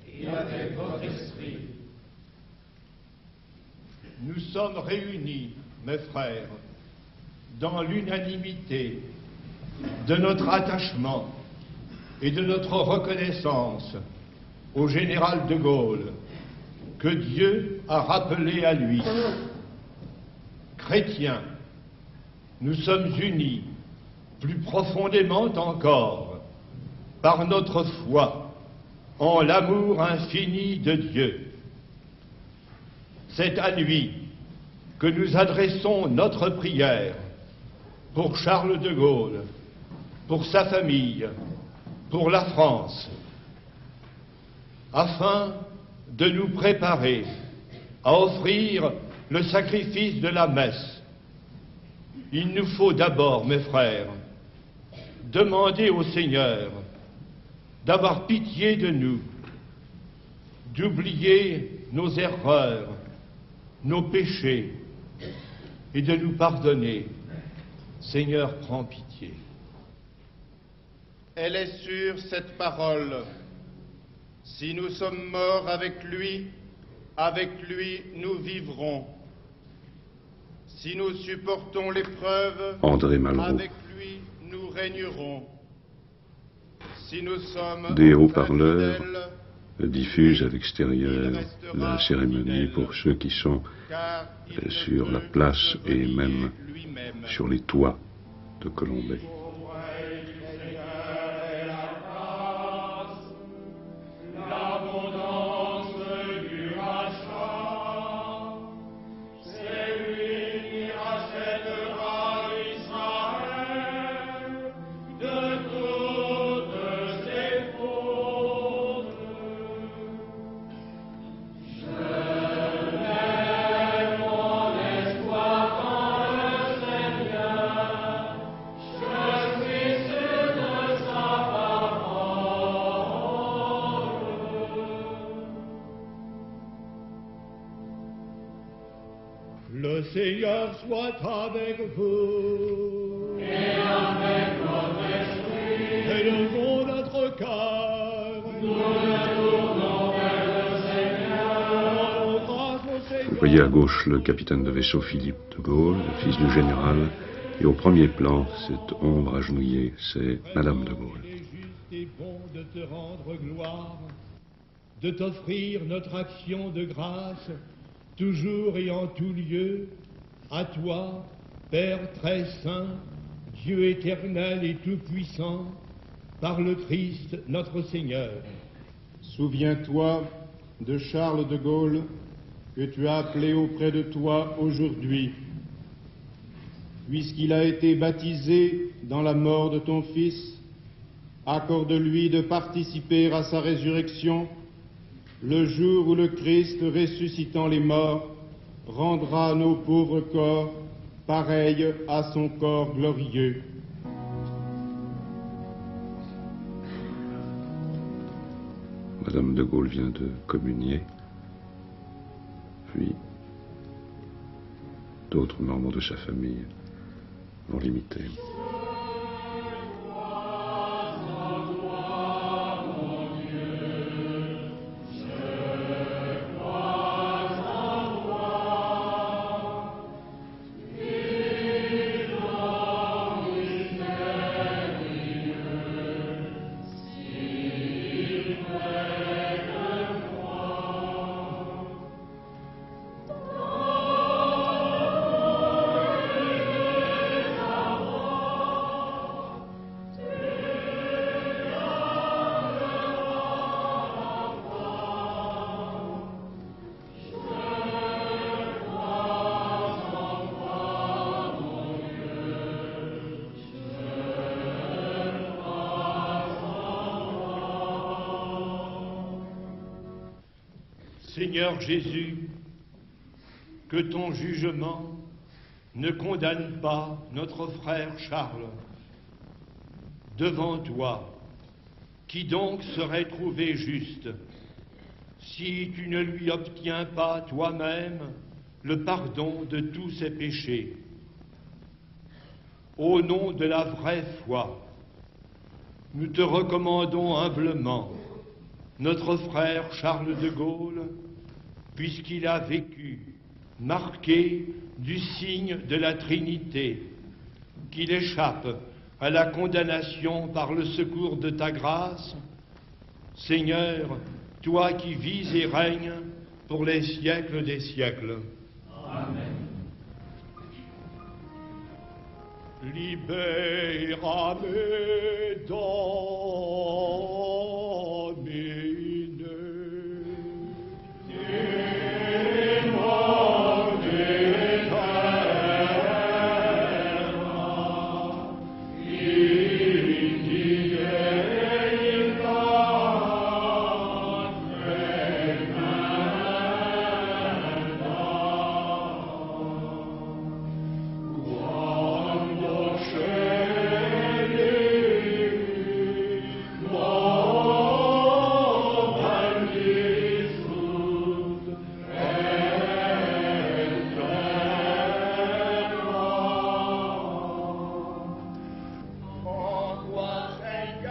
Et avec votre esprit. Nous sommes réunis, mes frères, dans l'unanimité de notre attachement et de notre reconnaissance au général de Gaulle, que Dieu a rappelé à lui. Chrétiens, nous sommes unis, plus profondément encore, par notre foi en l'amour infini de Dieu. C'est à lui que nous adressons notre prière pour Charles de Gaulle, pour sa famille, pour la France, afin de nous préparer à offrir le sacrifice de la messe. Il nous faut d'abord, mes frères, demander au Seigneur d'avoir pitié de nous, d'oublier nos erreurs, nos péchés et de nous pardonner. Seigneur, prends pitié. Elle est sûre, cette parole. Si nous sommes morts avec lui nous vivrons. Si nous supportons l'épreuve, André Malraux. Avec lui nous régnerons. Si nous sommes des haut-parleurs diffusent à l'extérieur la cérémonie pour ceux qui sont sur la place et même sur les toits de Colombey. Le Seigneur soit avec vous. Et avec votre esprit. Élevons notre cœur. Nous le tournons vers le Seigneur. Rendons grâce au Seigneur. Vous voyez à gauche le capitaine de vaisseau Philippe de Gaulle, le fils du général, et au premier plan, cette ombre agenouillée, c'est Madame de Gaulle. Il est juste et bon de te rendre gloire, de t'offrir notre action de grâce, toujours et en tout lieu, à toi, Père très saint, Dieu éternel et tout-puissant, par le Christ notre Seigneur. Souviens-toi de Charles de Gaulle que tu as appelé auprès de toi aujourd'hui. puisqu'il a été baptisé dans la mort de ton Fils, accorde-lui de participer à sa résurrection, le jour où le Christ, ressuscitant les morts, rendra nos pauvres corps pareils à son corps glorieux. Madame de Gaulle vient de communier, puis d'autres membres de sa famille vont l'imiter. Seigneur Jésus, que ton jugement ne condamne pas notre frère Charles. Devant toi, qui donc serait trouvé juste, si tu ne lui obtiens pas toi-même le pardon de tous ses péchés? Au nom de la vraie foi, nous te recommandons humblement notre frère Charles de Gaulle, puisqu'il a vécu, marqué du signe de la Trinité, qu'il échappe à la condamnation par le secours de ta grâce. Seigneur, toi qui vis et règnes pour les siècles des siècles. Amen. Libérame «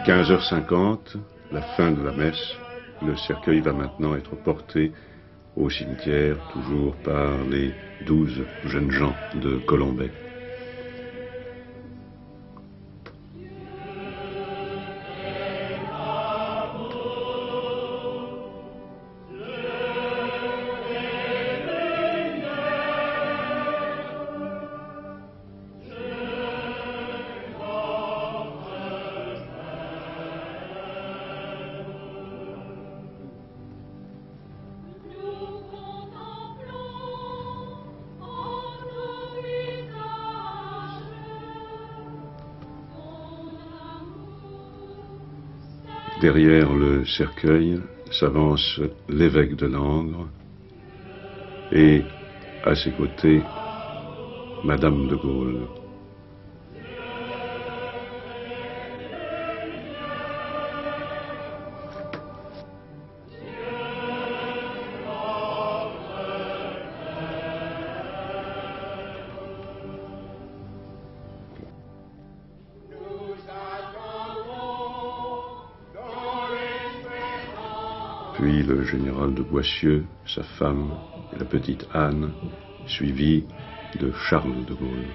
15h50, la fin de la messe. Le cercueil va maintenant être porté au cimetière, toujours par les 12 jeunes gens de Colombey. Derrière le cercueil s'avance l'évêque de Langres et à ses côtés Madame de Gaulle. Puis le général de Boissieu, sa femme et la petite Anne, suivis de Charles de Gaulle.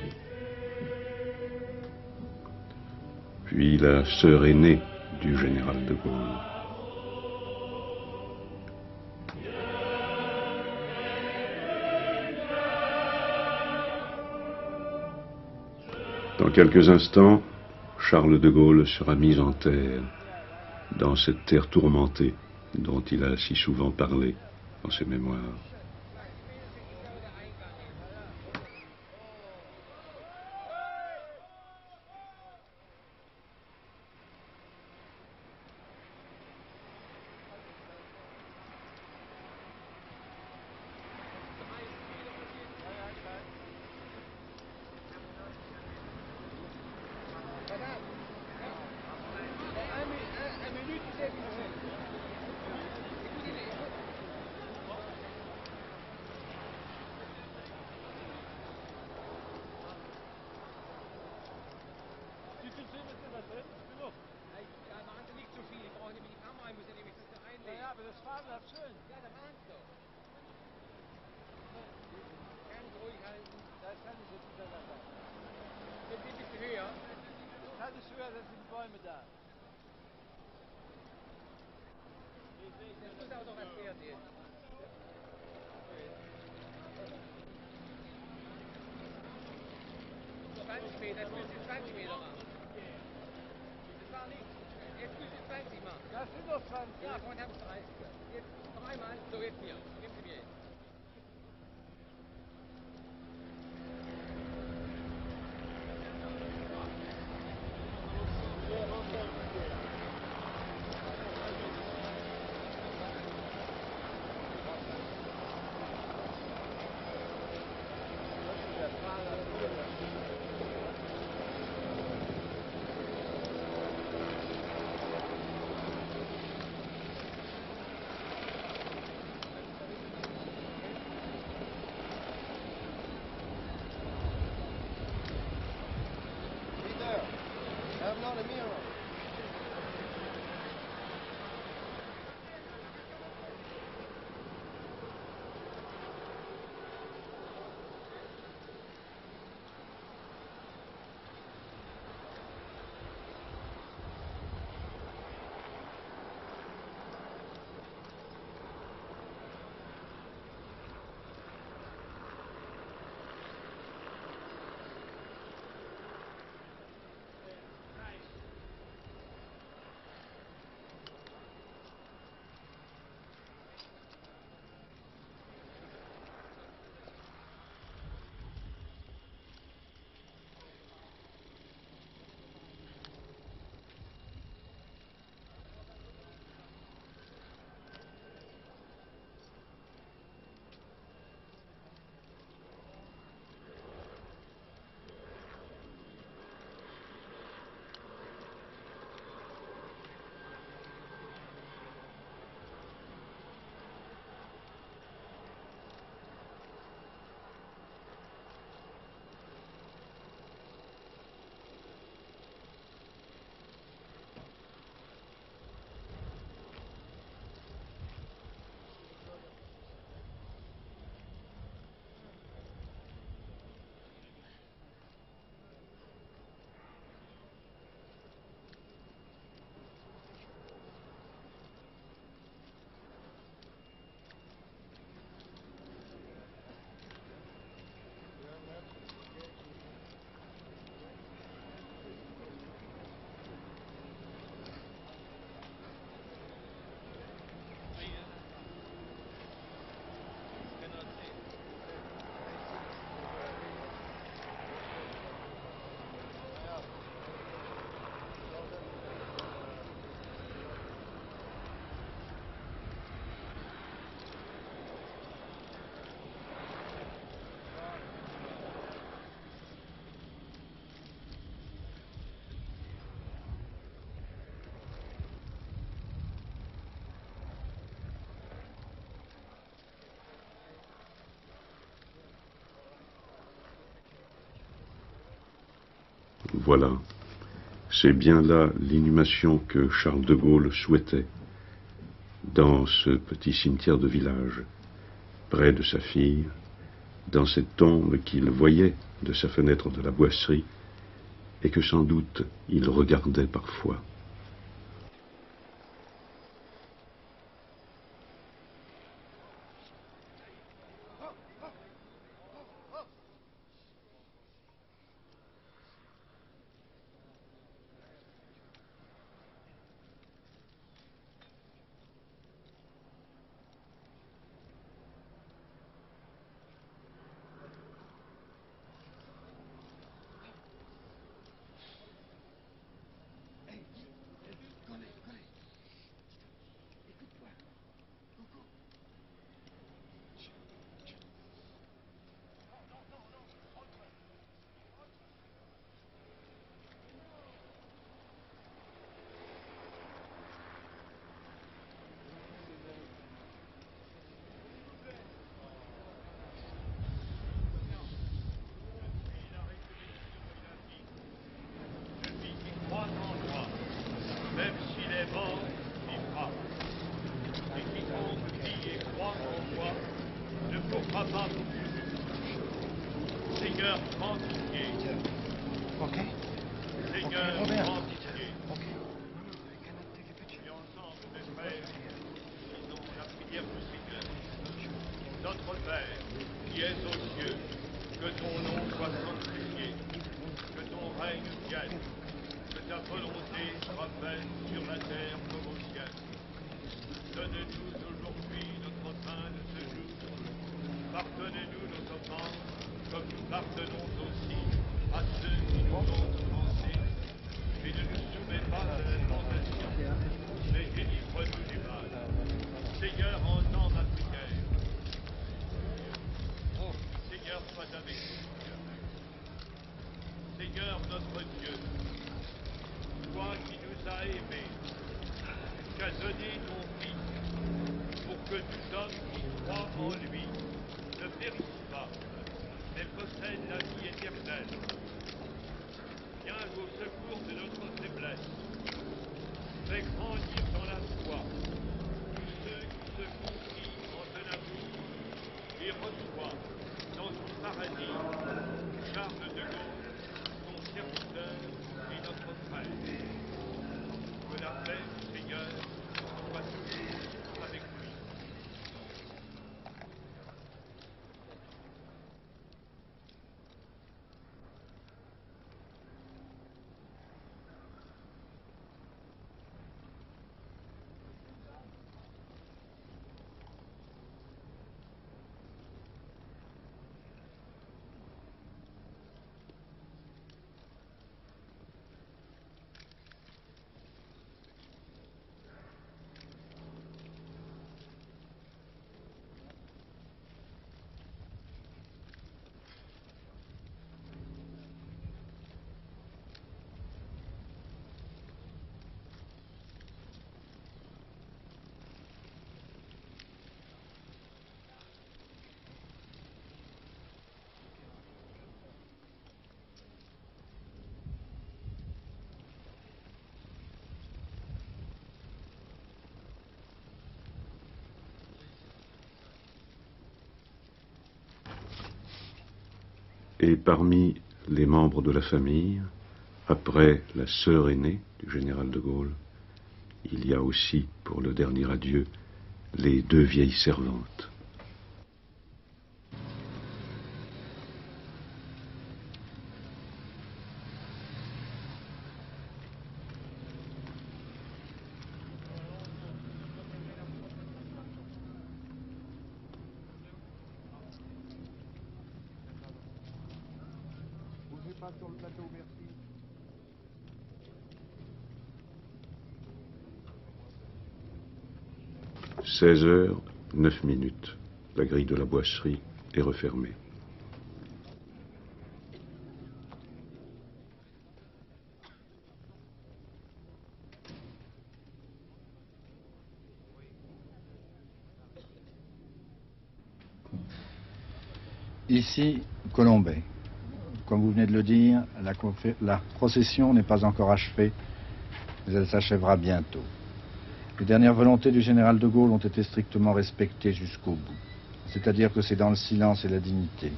Puis la sœur aînée du général de Gaulle. Dans quelques instants, Charles de Gaulle sera mis en terre, dans cette terre tourmentée dont il a si souvent parlé dans ses mémoires. Ja, machen Sie nicht zu viel. Ich brauche nämlich die Kamera, ich muss ja nämlich das da einlegen. Ja, aber das Fahren bleibt schön. Ja, da machen Sie doch. Ganz ruhig halten. Da kann ich jetzt wieder da. Sind Sie ein bisschen höher? Kann ich höher, das sind Bäume da. Das muss auch noch erklärt werden. So 20 Meter, jetzt müssen Sie 20 Meter machen. Das war nichts. Jetzt müssen Sie 20 machen. Das sind doch 20. Ja, vorhin haben Sie 30. Jetzt noch einmal. So, jetzt hier. Nehmen Sie mir jetzt. Voilà, c'est bien là l'inhumation que Charles de Gaulle souhaitait, dans ce petit cimetière de village, près de sa fille, dans cette tombe qu'il voyait de sa fenêtre de la boisserie, et que sans doute il regardait parfois. Seigneur grand pitié. Et ensemble, mes frères, disons la prière du Seigneur. Notre Père, qui es aux cieux, que ton nom soit sanctifié, que ton règne vienne, que ta volonté soit faite sur la terre comme au ciel. Donne-nous aujourd'hui notre pain de ce jour. Pardonnez-nous nos offenses, comme nous pardonnons aussi à ceux qui nous ont offensés. Et ne nous soumets pas à la tentation, mais délivre-nous du mal. Seigneur, entends ma prière. Oh, Seigneur, sois avec nous. Seigneur, notre Dieu, toi qui nous as aimés, qui as donné ton Fils, pour que nous hommes qui croient en lui ne périssent pas, mais possèdent la vie éternelle. Viens au secours de notre faiblesse. Fais grandir dans la foi tous ceux qui se confient en ton amour et reçois dans ton paradis Charles de Gaulle, ton serviteur et notre frère. Que la paix du Seigneur soit toujours avec lui. Et parmi les membres de la famille, après la sœur aînée du général de Gaulle, il y a aussi, pour le dernier adieu, les deux vieilles servantes. Sur le plateau, merci. « 16h09. La grille de la boisserie est refermée. Ici, Colombey. Comme vous venez de le dire, la procession n'est pas encore achevée, mais elle s'achèvera bientôt. Les dernières volontés du général de Gaulle ont été strictement respectées jusqu'au bout. C'est-à-dire que c'est dans le silence et la dignité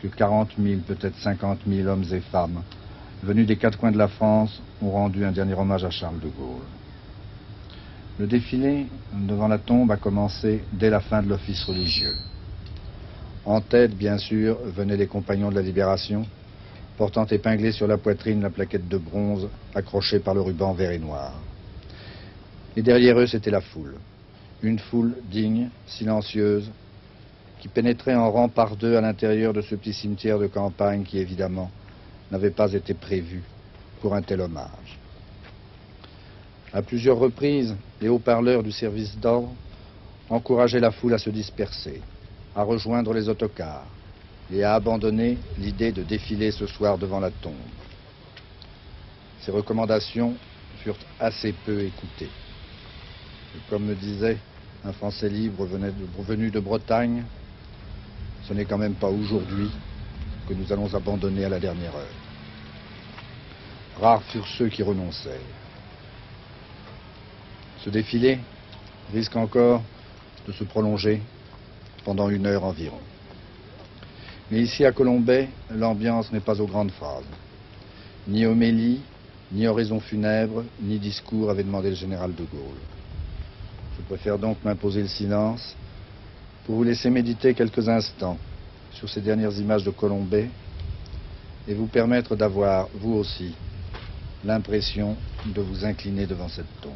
que 40 000, peut-être 50 000 hommes et femmes, venus des quatre coins de la France, ont rendu un dernier hommage à Charles de Gaulle. Le défilé devant la tombe a commencé dès la fin de l'office religieux. En tête, bien sûr, venaient les compagnons de la Libération, portant épinglée sur la poitrine la plaquette de bronze accrochée par le ruban vert et noir. Et derrière eux, c'était la foule. Une foule digne, silencieuse, qui pénétrait en rang par deux à l'intérieur de ce petit cimetière de campagne qui, évidemment, n'avait pas été prévu pour un tel hommage. À plusieurs reprises, les haut-parleurs du service d'ordre encourageaient la foule à se disperser, à rejoindre les autocars et à abandonner l'idée de défiler ce soir devant la tombe. Ces recommandations furent assez peu écoutées. Et comme me disait un Français libre venu de Bretagne, ce n'est quand même pas aujourd'hui que nous allons abandonner à la dernière heure. Rares furent ceux qui renoncèrent. Ce défilé risque encore de se prolonger pendant 1 heure environ. Mais ici à Colombey, l'ambiance n'est pas aux grandes phrases. Ni homélie, Ni oraison funèbre, ni discours avait demandé le général de Gaulle. Je préfère donc m'imposer le silence pour vous laisser méditer quelques instants sur ces dernières images de Colombey et vous permettre d'avoir, vous aussi, l'impression de vous incliner devant cette tombe.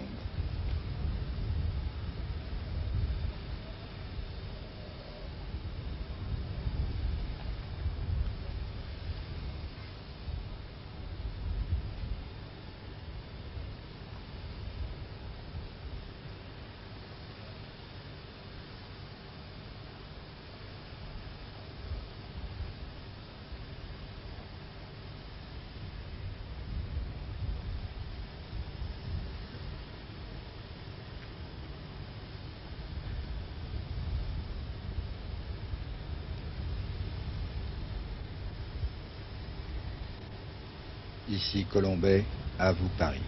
Ici Colombey, à vous Paris.